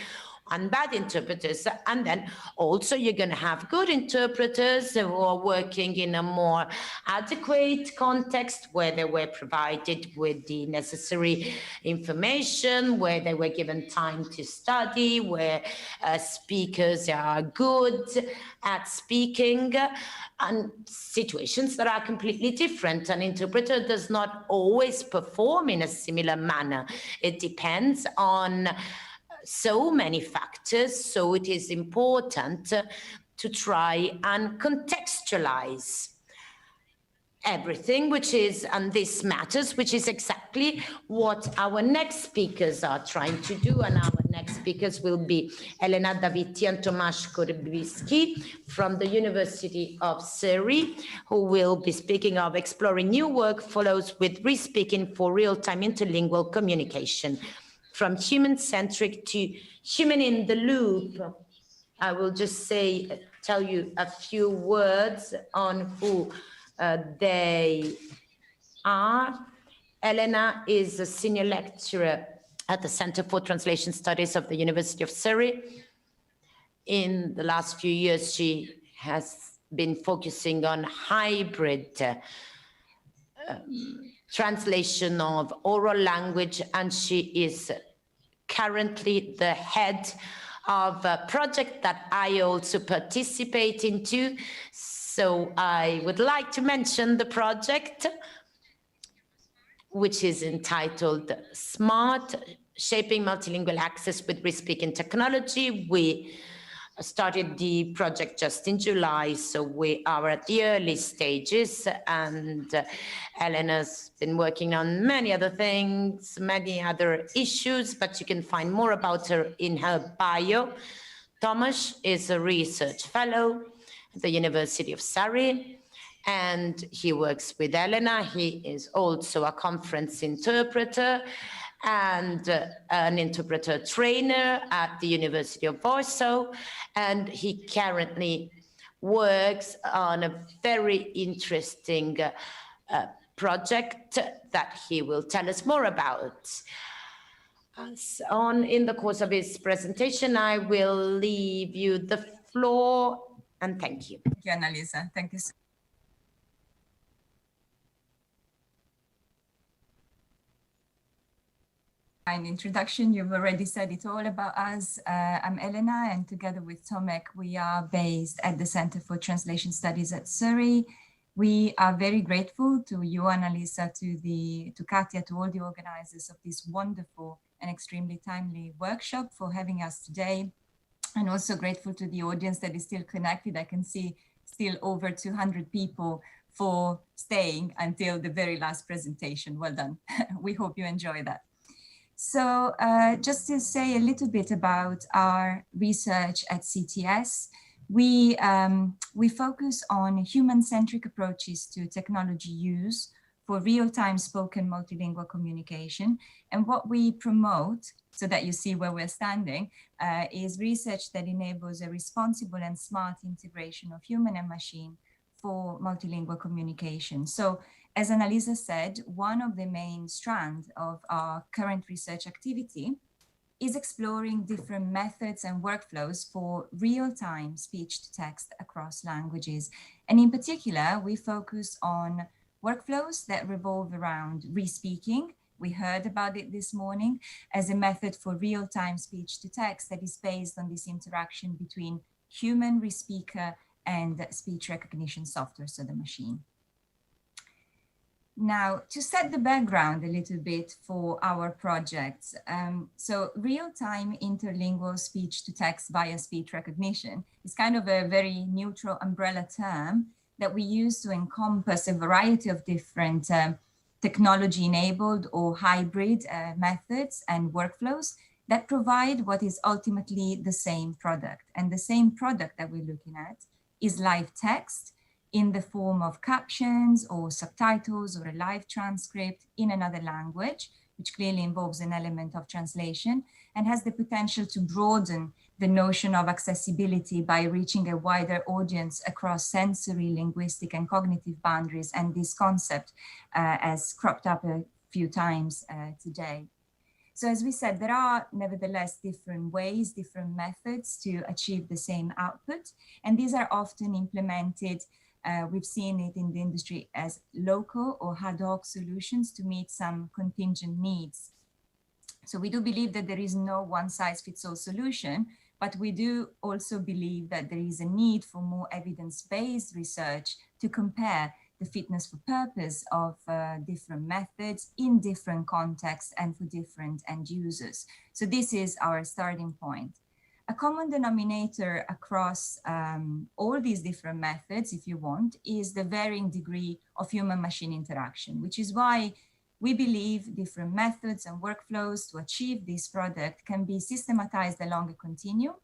and bad interpreters. And then also you're going to have good interpreters who are working in a more adequate context, where they were provided with the necessary information, where they were given time to study, where speakers are good at speaking, and situations that are completely different. An interpreter does not always perform in a similar manner. It depends on so many factors, so it is important to try and contextualize everything, which is, and this matters, which is exactly what our next speakers are trying to do. And our next speakers will be Elena Davitti and Tomasz Korbicki from the University of Surrey, who will be speaking of exploring new workflows with re-speaking for real-time interlingual communication, from human-centric to human-in-the-loop. I will just tell you a few words on who they are. Elena is a senior lecturer at the Center for Translation Studies of the University of Surrey. In the last few years, she has been focusing on hybrid translation of oral language, and she is currently the head of a project that I also participate into. So I would like to mention the project, which is entitled SMART, Shaping Multilingual Access with Re-speaking Technology. We started the project just in July, so we are at the early stages, and Elena's been working on many other things, many other issues, but you can find more about her in her bio. Tomasz is a research fellow at the University of Surrey, and he works with Elena. He is also a conference interpreter and an interpreter trainer at the University of Warsaw, and he currently works on a very interesting project that he will tell us more about. In the course of his presentation, I will leave you the floor, and thank you. Thank you, Annalisa. Thank you so much. An introduction, you've already said it all about us. I'm Elena, and together with Tomek, we are based at the Center for Translation Studies at Surrey. We are very grateful to you, Annalisa, to Katja, to all the organizers of this wonderful and extremely timely workshop for having us today. And also grateful to the audience that is still connected. I can see still over 200 people for staying until the very last presentation. Well done. We hope you enjoy that. So just to say a little bit about our research at CTS, we focus on human-centric approaches to technology use for real-time spoken multilingual communication. And what we promote, so that you see where we're standing, is research that enables a responsible and smart integration of human and machine for multilingual communication. So, as Annalisa said, one of the main strands of our current research activity is exploring different methods and workflows for real-time speech-to-text across languages. And in particular, we focus on workflows that revolve around re-speaking. We heard about it this morning as a method for real-time speech-to-text that is based on this interaction between human re-speaker and speech recognition software, so the machine. Now, to set the background a little bit for our projects, so real-time interlingual speech-to-text via speech recognition is kind of a very neutral umbrella term that we use to encompass a variety of different technology-enabled or hybrid methods and workflows that provide what is ultimately the same product. And the same product that we're looking at is live text in the form of captions or subtitles or a live transcript in another language, which clearly involves an element of translation and has the potential to broaden the notion of accessibility by reaching a wider audience across sensory, linguistic, and cognitive boundaries. And this concept has cropped up a few times today. So as we said, there are nevertheless different ways, different methods to achieve the same output. And these are often implemented, we've seen it in the industry as local or ad hoc solutions to meet some contingent needs. So we do believe that there is no one-size-fits-all solution, but we do also believe that there is a need for more evidence-based research to compare the fitness for purpose of different methods in different contexts and for different end users. So this is our starting point. A common denominator across all these different methods, if you want, is the varying degree of human-machine interaction, which is why we believe different methods and workflows to achieve this product can be systematized along a continuum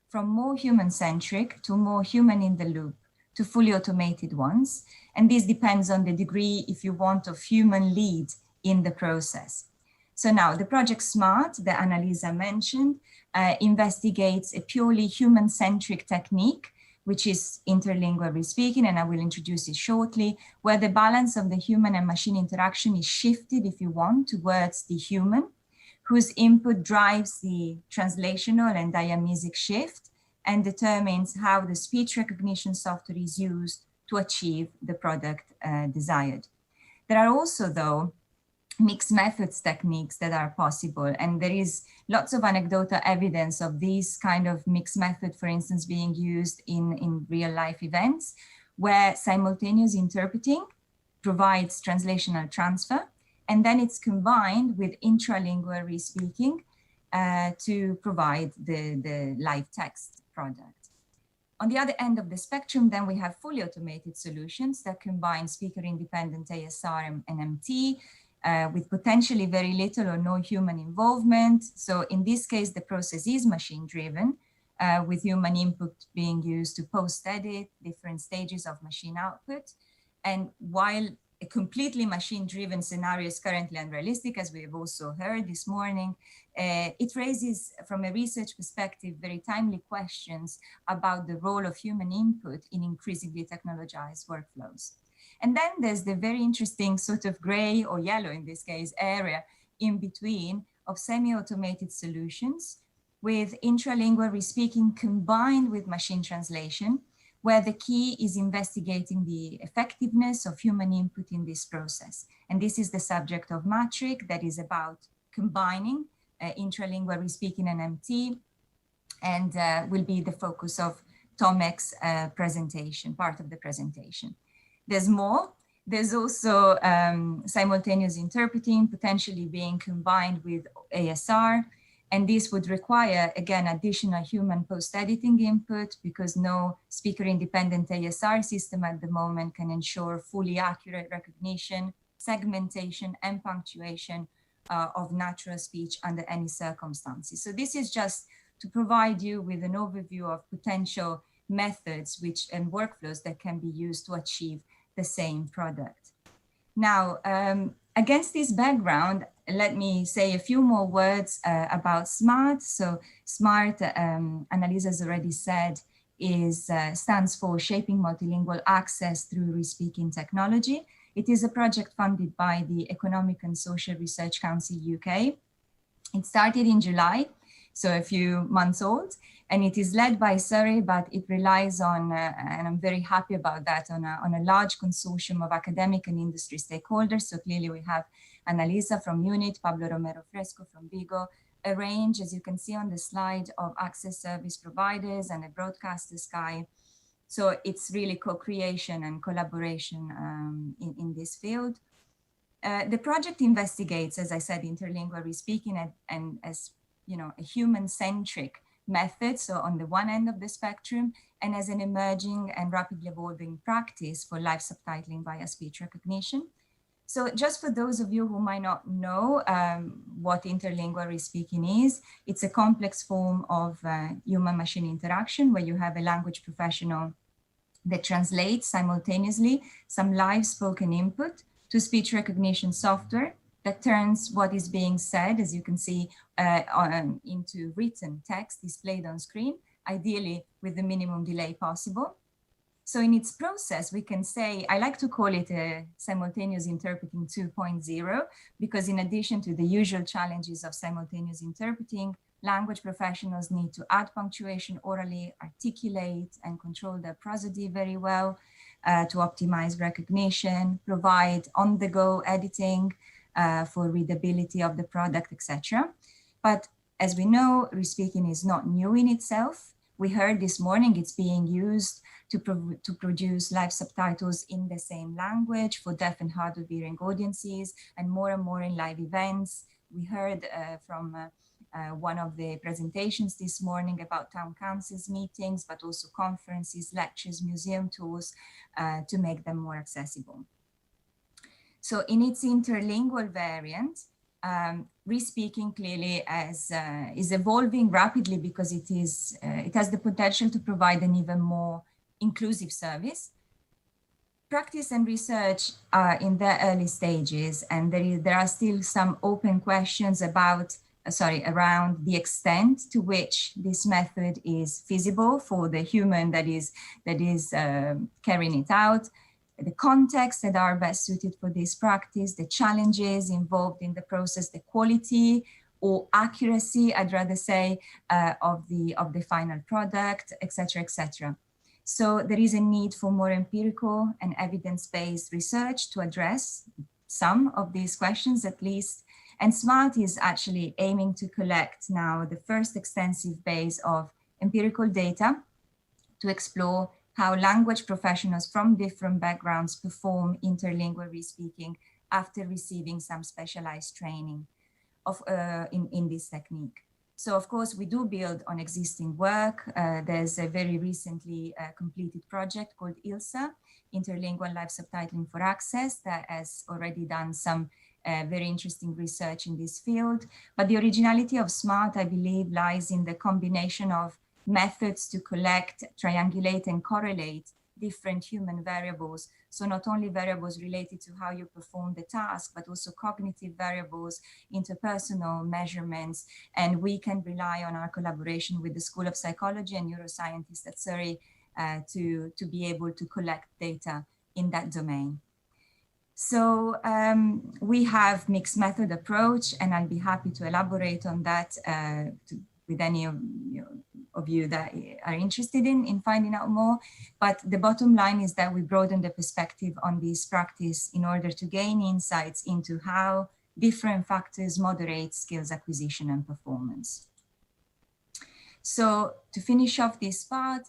from more human-centric to more human-in-the-loop to fully automated ones. And this depends on the degree, if you want, of human lead in the process. So now the project SMART that Annalisa mentioned investigates a purely human-centric technique, which is interlingual respeaking, and I will introduce it shortly, where the balance of the human and machine interaction is shifted, if you want, towards the human, whose input drives the translational and diamesic shift and determines how the speech recognition software is used to achieve the product desired. There are also, though, mixed methods techniques that are possible. And there is lots of anecdotal evidence of these kind of mixed method, for instance, being used in real life events where simultaneous interpreting provides translational transfer. And then it's combined with intralingual respeaking to provide the live text product. On the other end of the spectrum, then we have fully automated solutions that combine speaker-independent ASR and MT with potentially very little or no human involvement. So in this case, the process is machine-driven, with human input being used to post-edit different stages of machine output. And while a completely machine-driven scenario is currently unrealistic, as we have also heard this morning, it raises, from a research perspective, very timely questions about the role of human input in increasingly technologized workflows. And then there's the very interesting sort of gray or yellow, in this case, area in between of semi-automated solutions with intralingual respeaking combined with machine translation, where the key is investigating the effectiveness of human input in this process. And this is the subject of MATRIC, that is about combining intralingual respeaking and MT, and will be the focus of Tomek's presentation, part of the presentation. There's more. There's also simultaneous interpreting potentially being combined with ASR. And this would require, again, additional human post-editing input because no speaker-independent ASR system at the moment can ensure fully accurate recognition, segmentation, and punctuation of natural speech under any circumstances. So this is just to provide you with an overview of potential methods and workflows that can be used to achieve the same product. Now, against this background, let me say a few more words about SMART. So SMART, Annalisa has already said, stands for Shaping Multilingual Access Through Respeaking Technology. It is a project funded by the Economic and Social Research Council UK. It started in July, so a few months old, and it is led by Surrey, but it relies on, and I'm very happy about that, on a large consortium of academic and industry stakeholders. So clearly we have Annalisa from UNINT, Pablo Romero Fresco from Vigo, a range, as you can see on the slide, of access service providers and a broadcaster, Sky. So it's really co-creation and collaboration in this field. The project investigates, as I said, interlingual respeaking and as a human-centric method, so on the one end of the spectrum, and as an emerging and rapidly evolving practice for live subtitling via speech recognition. So just for those of you who might not know what interlingual respeaking is, it's a complex form of human-machine interaction where you have a language professional that translates simultaneously some live spoken input to speech recognition software that turns what is being said, as you can see, into written text displayed on screen, ideally with the minimum delay possible. So in its process, we can say, I like to call it a simultaneous interpreting 2.0, because in addition to the usual challenges of simultaneous interpreting, language professionals need to add punctuation orally, articulate and control their prosody very well, to optimize recognition, provide on-the-go editing for readability of the product, etc. But as we know, respeaking is not new in itself. We heard this morning it's being used to produce live subtitles in the same language for deaf and hard of hearing audiences, and more in live events. We heard from one of the presentations this morning about town councils meetings, but also conferences, lectures, museum tours to make them more accessible. So in its interlingual variant, respeaking clearly is evolving rapidly because it has the potential to provide an even more inclusive service. Practice and research are in their early stages, and there are still some open questions about, around the extent to which this method is feasible for the human that is carrying it out, the contexts that are best suited for this practice, the challenges involved in the process, the quality or accuracy, I'd rather say, of the final product, etc., etc. So there is a need for more empirical and evidence-based research to address some of these questions at least. And SMART is actually aiming to collect now the first extensive base of empirical data to explore how language professionals from different backgrounds perform interlingual respeaking after receiving some specialized training in this technique. So of course, we do build on existing work. There's a very recently completed project called ILSA, Interlingual Live Subtitling for Access, that has already done some very interesting research in this field. But the originality of SMART, I believe, lies in the combination of methods to collect, triangulate, and correlate different human variables. So not only variables related to how you perform the task, but also cognitive variables, interpersonal measurements. And we can rely on our collaboration with the School of Psychology and neuroscientists at Surrey to be able to collect data in that domain. So we have mixed method approach, and I'll be happy to elaborate on that with any of you that are interested in finding out more. But the bottom line is that we broaden the perspective on this practice in order to gain insights into how different factors moderate skills acquisition and performance. So to finish off this part,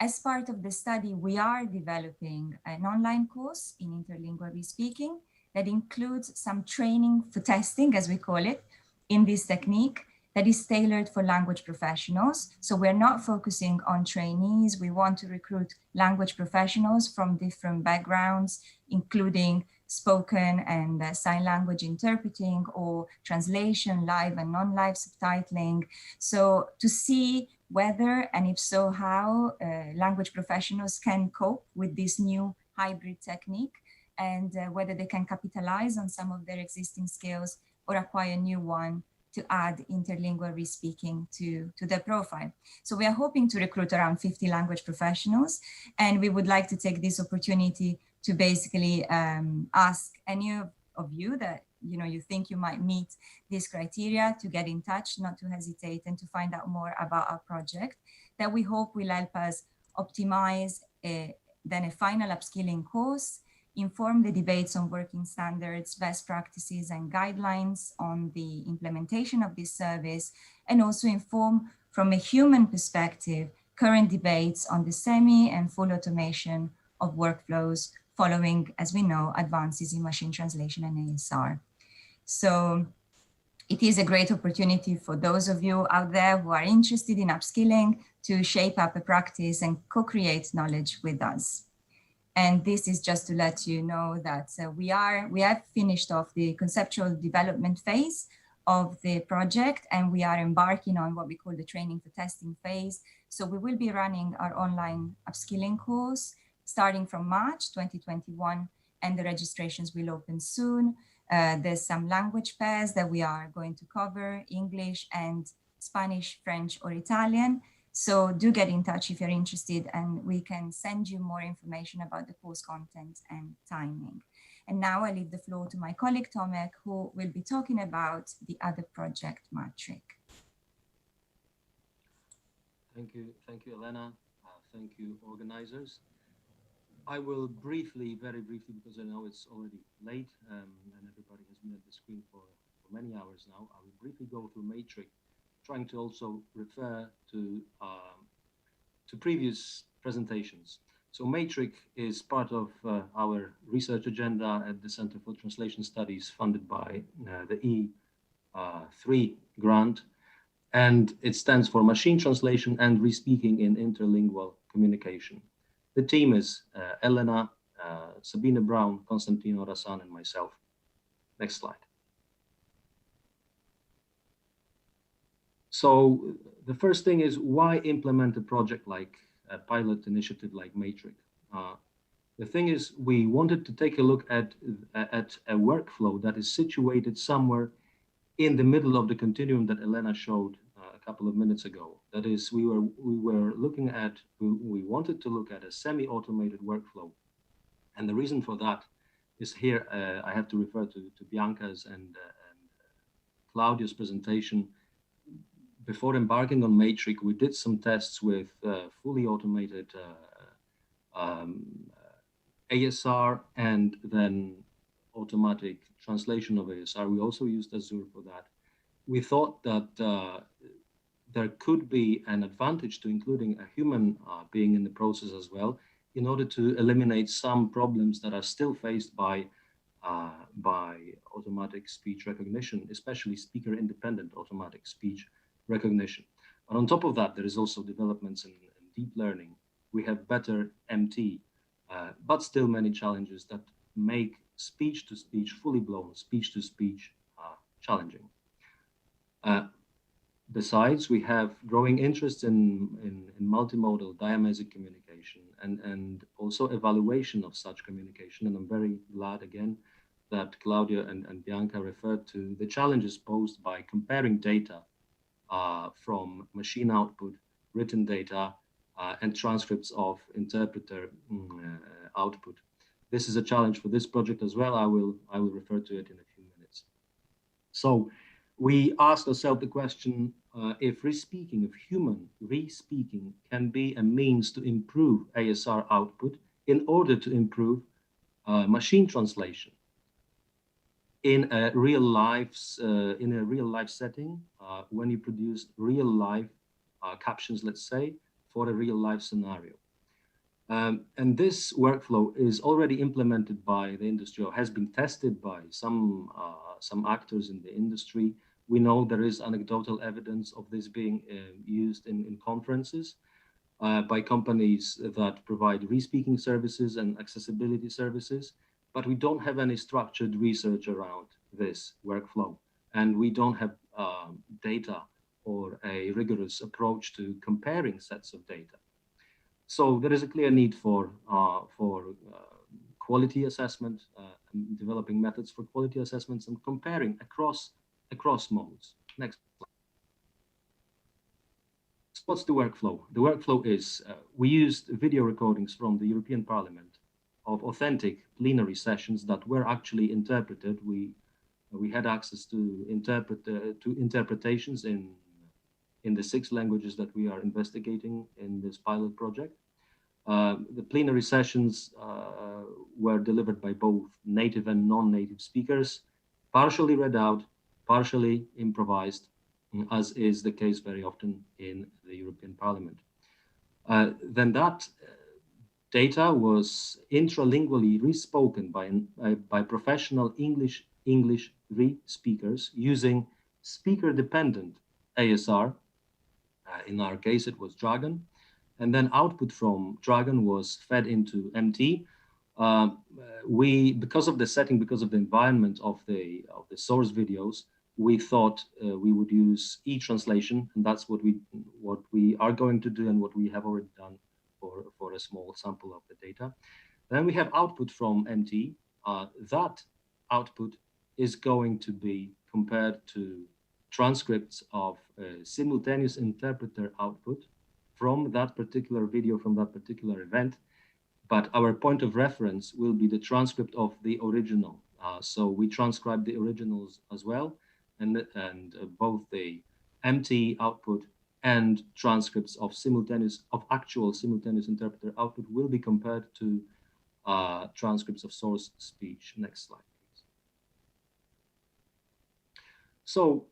as part of the study, we are developing an online course in interlingual respeaking that includes some training for testing, as we call it, in this technique that is tailored for language professionals. So we're not focusing on trainees. We want to recruit language professionals from different backgrounds, including spoken and sign language interpreting or translation, live and non-live subtitling. So to see whether, and if so, how language professionals can cope with this new hybrid technique, and whether they can capitalize on some of their existing skills or acquire a new one to add interlingual respeaking to their profile. So we are hoping to recruit around 50 language professionals, and we would like to take this opportunity to basically ask any of you that you think you might meet this criteria to get in touch, not to hesitate, and to find out more about our project that we hope will help us optimize then a final upskilling course, inform the debates on working standards, best practices and guidelines on the implementation of this service, and also inform from a human perspective current debates on the semi and full automation of workflows following, as we know, advances in machine translation and ASR. So it is a great opportunity for those of you out there who are interested in upskilling to shape up a practice and co-create knowledge with us. And this is just to let you know that we have finished off the conceptual development phase of the project, and we are embarking on what we call the training for testing phase. So we will be running our online upskilling course starting from March 2021, and the registrations will open soon. There's some language pairs that we are going to cover, English and Spanish, French, or Italian. So do get in touch if you're interested, and we can send you more information about the course content and timing. And now I leave the floor to my colleague Tomek, who will be talking about the other project, MATRIC. Thank you, Elena. Thank you, organizers. I will briefly, very briefly, because I know it's already late and everybody has been at the screen for many hours now. I will briefly go through MATRIC, trying to also refer to previous presentations. So MATRIC is part of our research agenda at the Center for Translation Studies, funded by the E3 grant, and it stands for Machine Translation and Respeaking in Interlingual Communication. The team is Elena, Sabine Braun, Constantino Rassan, and myself. Next slide. So the first thing is, why implement a project like a pilot initiative like MATRIC? The thing is, we wanted to take a look at a workflow that is situated somewhere in the middle of the continuum that Elena showed a couple of minutes ago. That is, we wanted to look at a semi-automated workflow. And the reason for that is here, I have to refer to Bianca's and Claudio's presentation. Before embarking on MATRIC, we did some tests with fully automated ASR and then automatic translation of ASR. We also used Azure for that. We thought that there could be an advantage to including a human being in the process as well, in order to eliminate some problems that are still faced by automatic speech recognition, especially speaker-independent automatic speech recognition. But on top of that, there is also developments in deep learning. We have better MT, but still many challenges that make speech-to-speech, fully blown speech-to-speach challenging. Besides, we have growing interest in multimodal diamesic communication and also evaluation of such communication. And I'm very glad again that Claudia and Bianca referred to the challenges posed by comparing data from machine output, written data, and transcripts of interpreter output. This is a challenge for this project as well. I will refer to it in a few minutes. So we asked ourselves the question, if respeaking, if human respeaking can be a means to improve ASR output in order to improve machine translation in a real life setting, when you produce real life captions, let's say, for a real life scenario. And this workflow is already implemented by the industry, or has been tested by some actors in the industry. We know there is anecdotal evidence of this being used in conferences by companies that provide respeaking services and accessibility services, but we don't have any structured research around this workflow. And we don't have data or a rigorous approach to comparing sets of data. So there is a clear need for quality assessment, developing methods for quality assessments and comparing across modes. Next slide. So what's the workflow? The workflow is, we used video recordings from the European Parliament of authentic plenary sessions that were actually interpreted. We had access to interpretations in the 6 languages that we are investigating in this pilot project. The plenary sessions were delivered by both native and non-native speakers, partially read out, partially improvised, as is the case very often in the European Parliament. Then that data was intralingually respoken by professional English re-speakers using speaker-dependent ASR. In our case, it was Dragon. And then output from Dragon was fed into MT. Because of the setting, because of the environment of the source videos, we thought we would use e-translation, and that's what we are going to do and what we have already done for a small sample of the data. Then we have output from MT. That output is going to be compared to transcripts of simultaneous interpreter output from that particular video, from that particular event. But our point of reference will be the transcript of the original. So we transcribe the originals as well, and both the MT output and transcripts of actual simultaneous interpreter output will be compared to transcripts of source speech. Next slide, please. So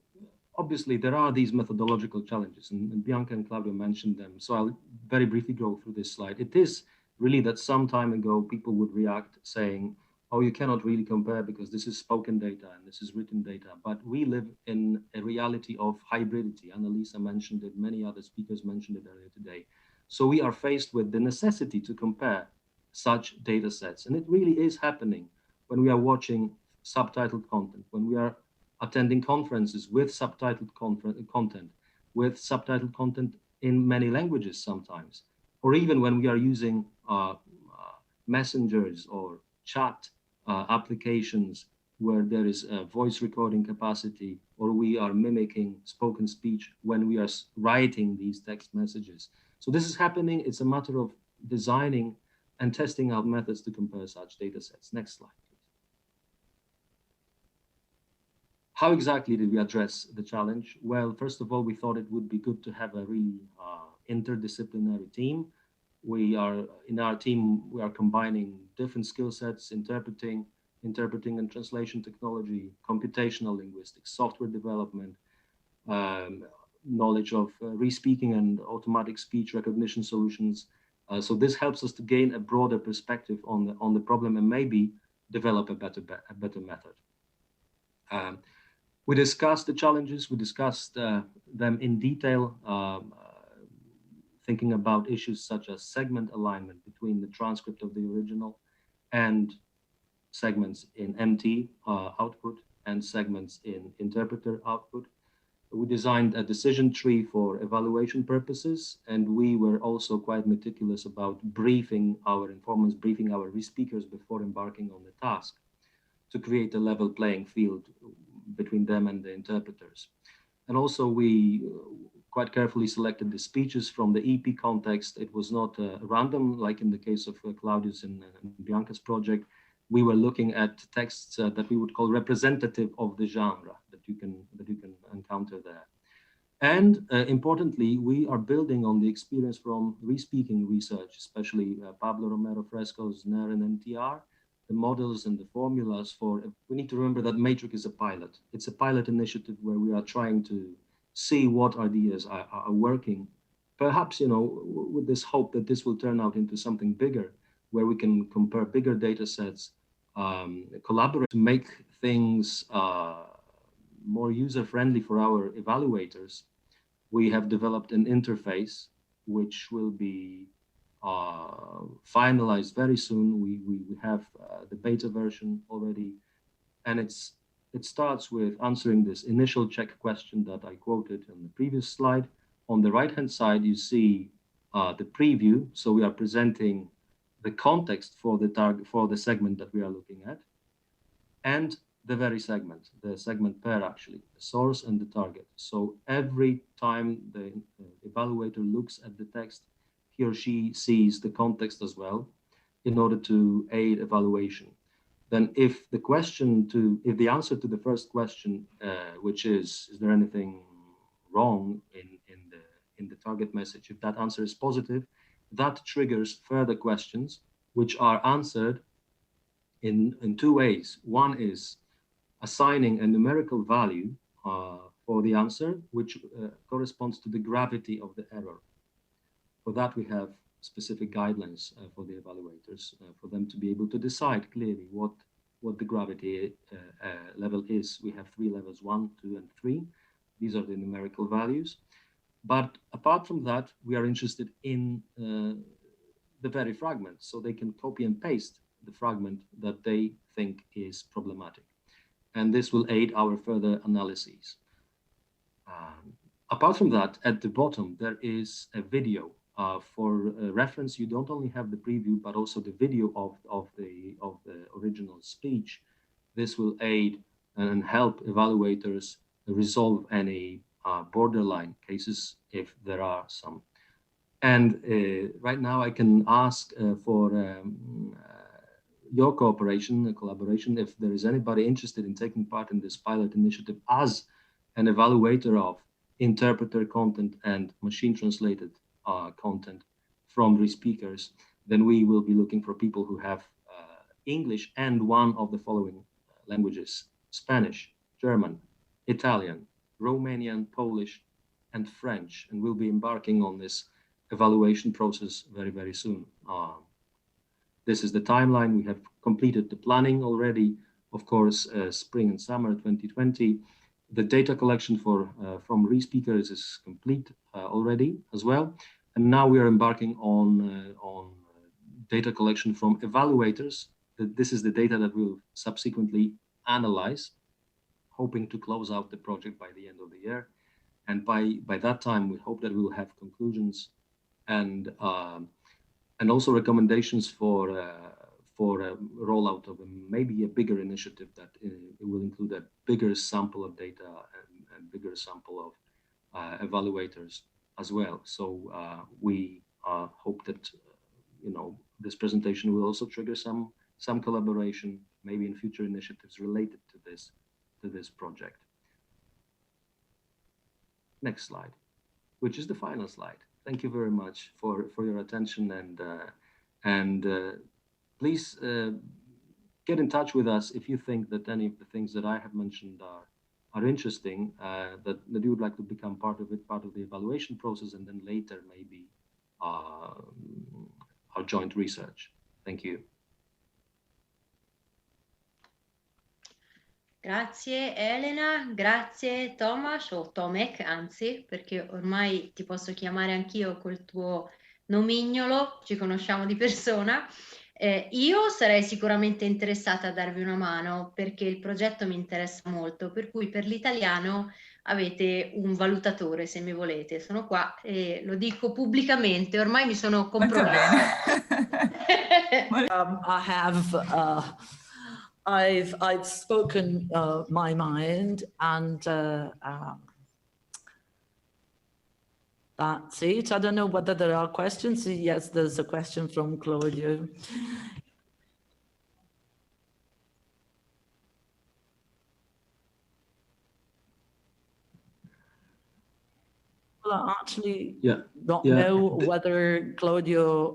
obviously there are these methodological challenges, and Bianca and Claudio mentioned them. So I'll very briefly go through this slide. It is really that some time ago people would react saying, oh, you cannot really compare because this is spoken data and this is written data. But we live in a reality of hybridity. Annalisa mentioned it, many other speakers mentioned it earlier today. So we are faced with the necessity to compare such data sets. And it really is happening when we are watching subtitled content, when we are attending conferences with subtitled content, with subtitled content in many languages sometimes, or even when we are using messengers or chat applications where there is a voice recording capacity, or we are mimicking spoken speech when we are writing these text messages. So this is happening. It's a matter of designing and testing out methods to compare such data sets. Next slide, please. How exactly did we address the challenge? Well, first of all, we thought it would be good to have a really interdisciplinary team. In our team, we are combining different skill sets: interpreting and translation technology, computational linguistics, software development, knowledge of re-speaking and automatic speech recognition solutions. So this helps us to gain a broader perspective on the problem and maybe develop a better method. We discussed the challenges. We discussed them in detail, thinking about issues such as segment alignment between the transcript of the original and segments in MT output and segments in interpreter output. We designed a decision tree for evaluation purposes, and we were also quite meticulous about briefing our informants, briefing our re-speakers before embarking on the task to create a level playing field between them and the interpreters. And also we quite carefully selected the speeches from the EP context. It was not random, like in the case of Claudio's and Bianca's project. We were looking at texts that we would call representative of the genre that you can encounter there. And importantly, we are building on the experience from re-speaking research, especially Pablo Romero Fresco's NER and NTR, the models and the formulas for. We need to remember that MATRIC is a pilot. It's a pilot initiative where we are trying to see what ideas are working. Perhaps, with this hope that this will turn out into something bigger, where we can compare bigger data sets, collaborate to make things more user-friendly for our evaluators. We have developed an interface which will be finalized very soon. We have the beta version already, and it starts with answering this initial check question that I quoted on the previous slide. On the right-hand side, you see the preview. So we are presenting the context for the target, for the segment that we are looking at, and the very segment, the segment pair actually, the source and the target. So every time the evaluator looks at the text, he or she sees the context as well in order to aid evaluation. Then if the answer to the first question, which is there anything wrong in the target message, if that answer is positive, that triggers further questions, which are answered in two ways. One is assigning a numerical value for the answer, which corresponds to the gravity of the error. For that, we have specific guidelines for the evaluators, for them to be able to decide clearly what the gravity level is. We have 3 levels, 1, 2, and 3. These are the numerical values. But apart from that, we are interested in the very fragment, so they can copy and paste the fragment that they think is problematic. And this will aid our further analyses. Apart from that, at the bottom, there is a video. For reference, you don't only have the preview, but also the video of the original speech. This will aid and help evaluators resolve any borderline cases if there are some. And right now I can ask for your cooperation, collaboration, if there is anybody interested in taking part in this pilot initiative as an evaluator of interpreter content and machine translated content from re-speakers, then we will be looking for people who have English and one of the following languages: Spanish, German, Italian, Romanian, Polish, and French. And we'll be embarking on this evaluation process very, very soon. This is the timeline. We have completed the planning already. Of course, spring and summer 2020. The data collection from re-speakers is complete already as well. And now we are embarking on data collection from evaluators. This is the data that we'll subsequently analyze, hoping to close out the project by the end of the year. And by that time, we hope that we'll have conclusions and also recommendations for a rollout of maybe a bigger initiative that it will include a bigger sample of data and bigger sample of evaluators as well. So we hope that this presentation will also trigger some collaboration, maybe in future initiatives related to this project. Next slide, which is the final slide. Thank you very much for your attention, and please get in touch with us if you think that any of the things that I have mentioned are interesting, that you would like to become part of it, part of the evaluation process, and then later maybe our joint research. Thank you. Grazie Elena, grazie Thomas, o Tomek anzi, perché ormai ti posso chiamare anch'io col tuo nomignolo, ci conosciamo di persona. Io sarei sicuramente interessata a darvi una mano perché il progetto mi interessa molto, per cui per l'italiano avete un valutatore se mi volete, sono qua e lo dico pubblicamente, ormai mi sono compromessa. I've spoken my mind, and that's it. I don't know whether there are questions. Yes, there's a question from Claudio. Well, I actually don't know whether Claudio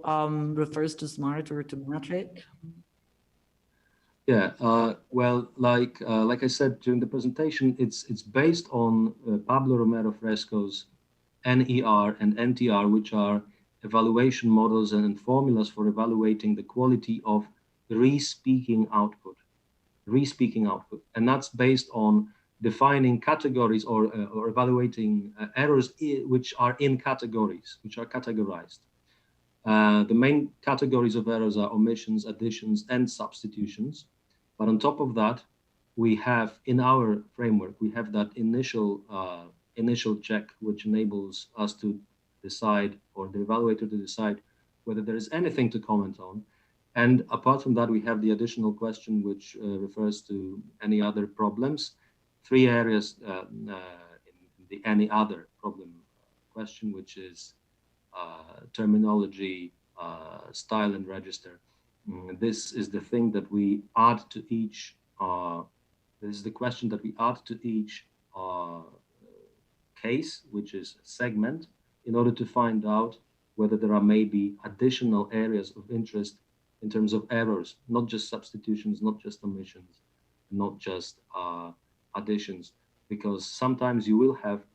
refers to SMART or to MATRIC. Yeah, well, like I said during the presentation, it's based on Pablo Romero Fresco's NER and NTR, which are evaluation models and formulas for evaluating the quality of re-speaking output. And that's based on defining categories or evaluating errors which are in categories, which are categorized. The main categories of errors are omissions, additions, and substitutions. But on top of that, we have in our framework, we have that initial check, which enables us to decide, or the evaluator to decide, whether there is anything to comment on. And apart from that, we have the additional question, which refers to any other problems. 3 areas in the any other problem question, which is terminology, style, and register. This is the thing that we add to each, this is the question that we add to each case, which is a segment, in order to find out whether there are maybe additional areas of interest in terms of errors, not just substitutions, not just omissions, not just additions, because sometimes you will have,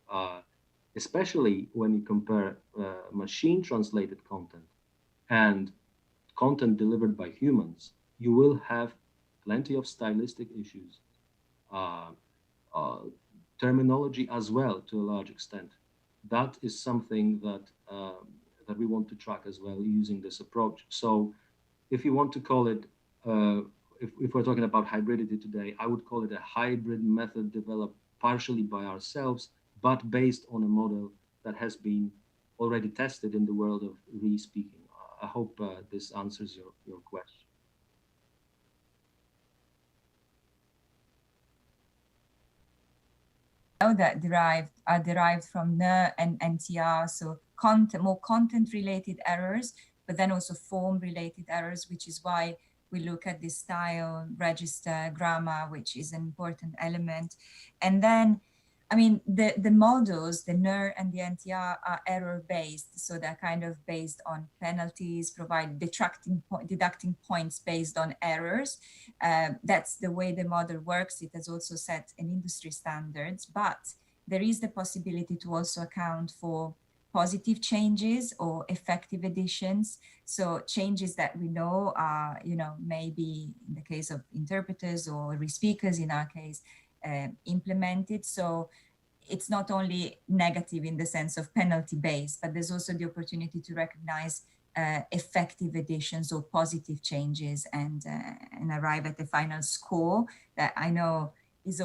especially when you compare machine translated content and content delivered by humans, you will have plenty of stylistic issues, terminology as well to a large extent. That is something that that we want to track as well using this approach. So if you want to call it, if we're talking about hybridity today, I would call it a hybrid method developed partially by ourselves, but based on a model that has been already tested in the world of re-speaking. I hope this answers your question. that are derived from NER and NTR, so more content-related errors, but then also form-related errors, which is why we look at the style, register, grammar, which is an important element. And then, I mean, the models, the NER and the NTR are error-based, so they're kind of based on penalties, provide deducting points based on errors. That's the way the model works. It has also set an industry standards, but there is the possibility to also account for positive changes or effective additions. So changes that we know are, maybe in the case of interpreters or re-speakers in our case, implemented. So it's not only negative in the sense of penalty based, but there's also the opportunity to recognize effective additions or positive changes and arrive at the final score that I know is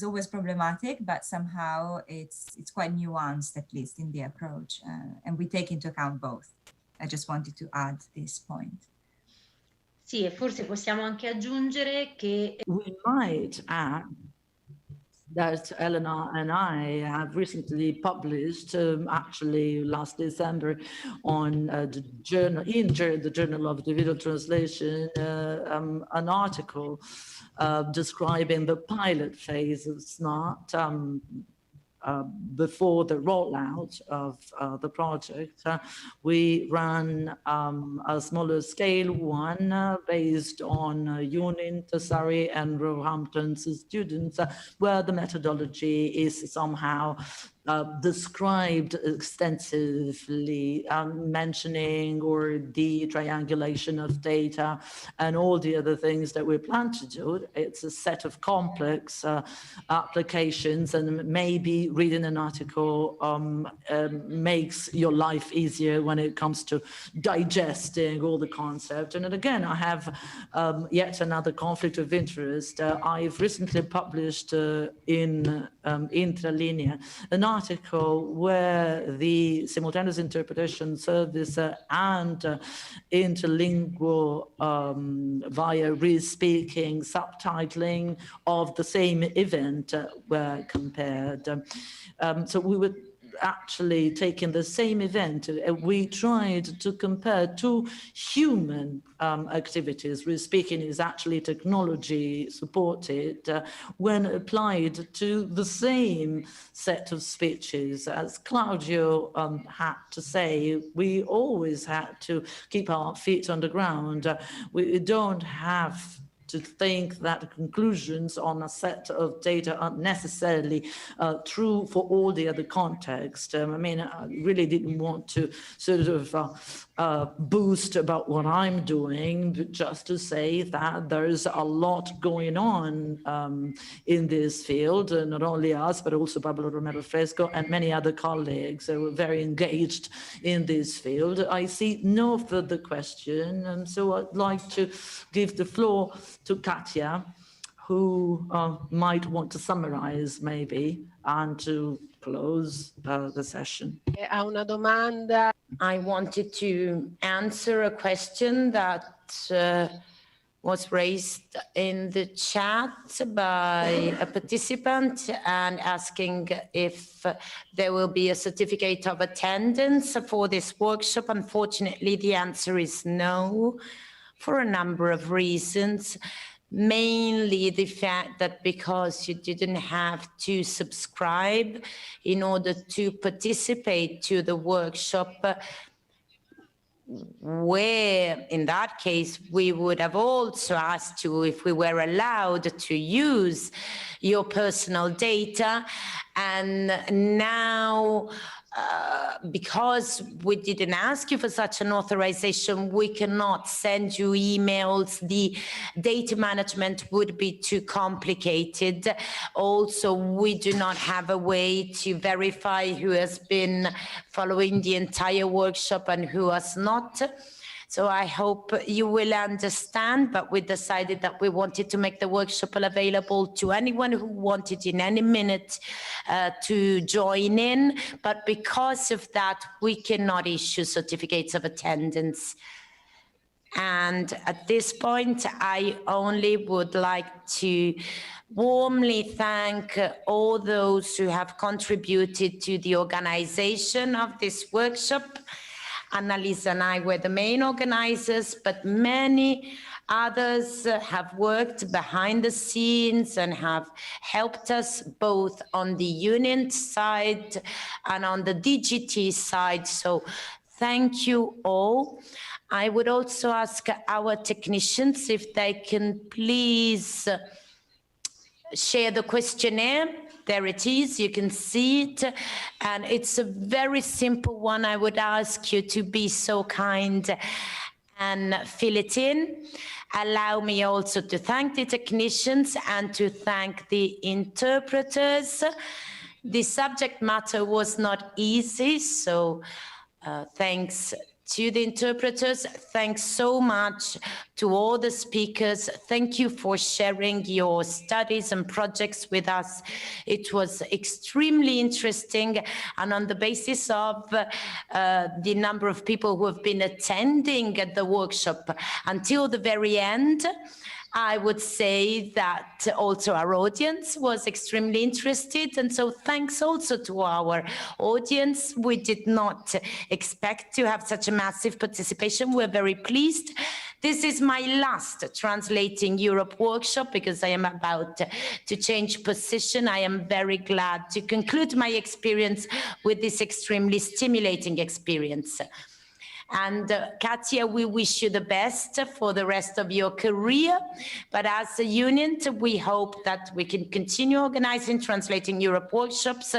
always problematic, but somehow it's quite nuanced, at least in the approach, and we take into account both. I just wanted to add this point. Sì, e forse possiamo anche aggiungere che we might add that Elena and I have recently published, actually last December, on the Journal of Digital Translation, an article describing the pilot phase of SNART before the rollout of the project. We ran a smaller scale one based on UNINT, Surrey and Roehampton's students, where the methodology is somehow described extensively, mentioning or the triangulation of data and all the other things that we plan to do. It's a set of complex applications, and maybe reading an article makes your life easier when it comes to digesting all the concept. And then again, I have yet another conflict of interest. I've recently published in Intralinea an article where the simultaneous interpretation service and interlingual via re-speaking, subtitling of the same event were compared. So we were actually taking the same event, we tried to compare two human activities. Re-speaking is actually technology supported when applied to the same set of speeches. As Claudio had to say, we always had to keep our feet on the ground. We don't have to think that conclusions on a set of data aren't necessarily true for all the other context. I mean, I really didn't want to sort of boost about what I'm doing, but just to say that there's a lot going on in this field, and not only us, but also Pablo Romero Fresco and many other colleagues who are very engaged in this field. I see no further question, and so I'd like to give the floor to Katia, who might want to summarize maybe and to close the session. Ha una domanda. I wanted to answer a question that was raised in the chat by a participant and asking if there will be a certificate of attendance for this workshop. Unfortunately, the answer is no, for a number of reasons. Mainly the fact that because you didn't have to subscribe in order to participate to the workshop, where in that case we would have also asked you if we were allowed to use your personal data, and now because we didn't ask you for such an authorization, we cannot send you emails. The data management would be too complicated. Also, we do not have a way to verify who has been following the entire workshop and who has not. So I hope you will understand, but we decided that we wanted to make the workshop available to anyone who wanted in any minute to join in. But because of that, we cannot issue certificates of attendance. And at this point, I only would like to warmly thank all those who have contributed to the organization of this workshop. Annalisa and I were the main organizers, but many others have worked behind the scenes and have helped us both on the UNINT side and on the DGT side. So thank you all. I would also ask our technicians if they can please share the questionnaire. There it is, you can see it, and it's a very simple one. I would ask you to be so kind and fill it in. Allow me also to thank the technicians and to thank the interpreters. The subject matter was not easy, so thanks to the interpreters. Thanks so much to all the speakers. Thank you for sharing your studies and projects with us. It was extremely interesting, and on the basis of the number of people who have been attending the workshop until the very end, I would say that also our audience was extremely interested. And so thanks also to our audience. We did not expect to have such a massive participation. We're very pleased. This is my last Translating Europe workshop because I am about to change position. I am very glad to conclude my experience with this extremely stimulating experience. And Katia, we wish you the best for the rest of your career. But as a UNINT, we hope that we can continue organizing Translating Europe workshops,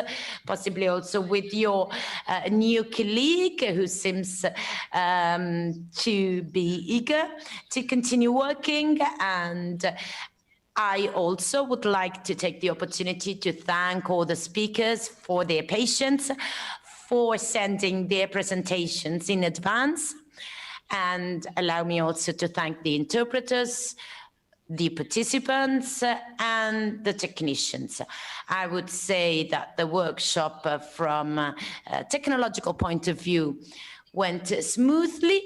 possibly also with your new colleague who seems to be eager to continue working. And I also would like to take the opportunity to thank all the speakers for their patience, for sending their presentations in advance, and allow me also to thank the interpreters, the participants, and the technicians. I would say that the workshop from a technological point of view went smoothly.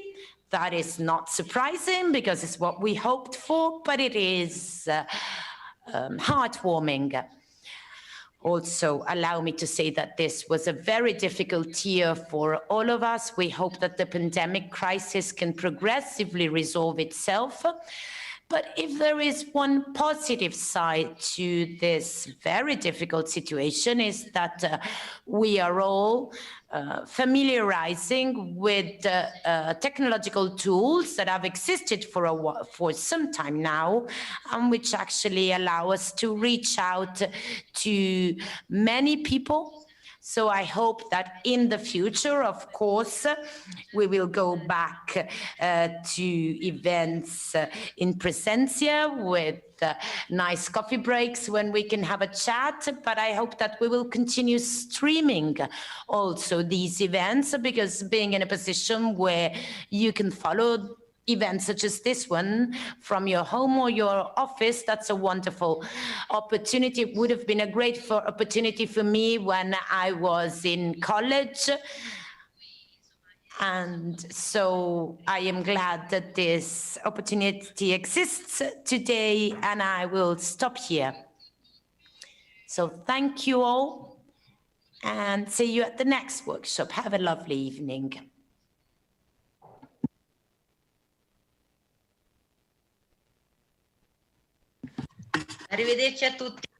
That is not surprising because it's what we hoped for, but it is heartwarming. Also, allow me to say that this was a very difficult year for all of us. We hope that the pandemic crisis can progressively resolve itself. But if there is one positive side to this very difficult situation, is that we are all familiarizing with technological tools that have existed for some time now, and which actually allow us to reach out to many people. So I hope that in the future, of course, we will go back to events in presencia with nice coffee breaks when we can have a chat. But I hope that we will continue streaming also these events, because being in a position where you can follow events such as this one from your home or your office, that's a wonderful opportunity. It would have been a great opportunity for me when I was in college. And so I am glad that this opportunity exists today, and I will stop here. So thank you all, and see you at the next workshop. Have a lovely evening. Arrivederci a tutti.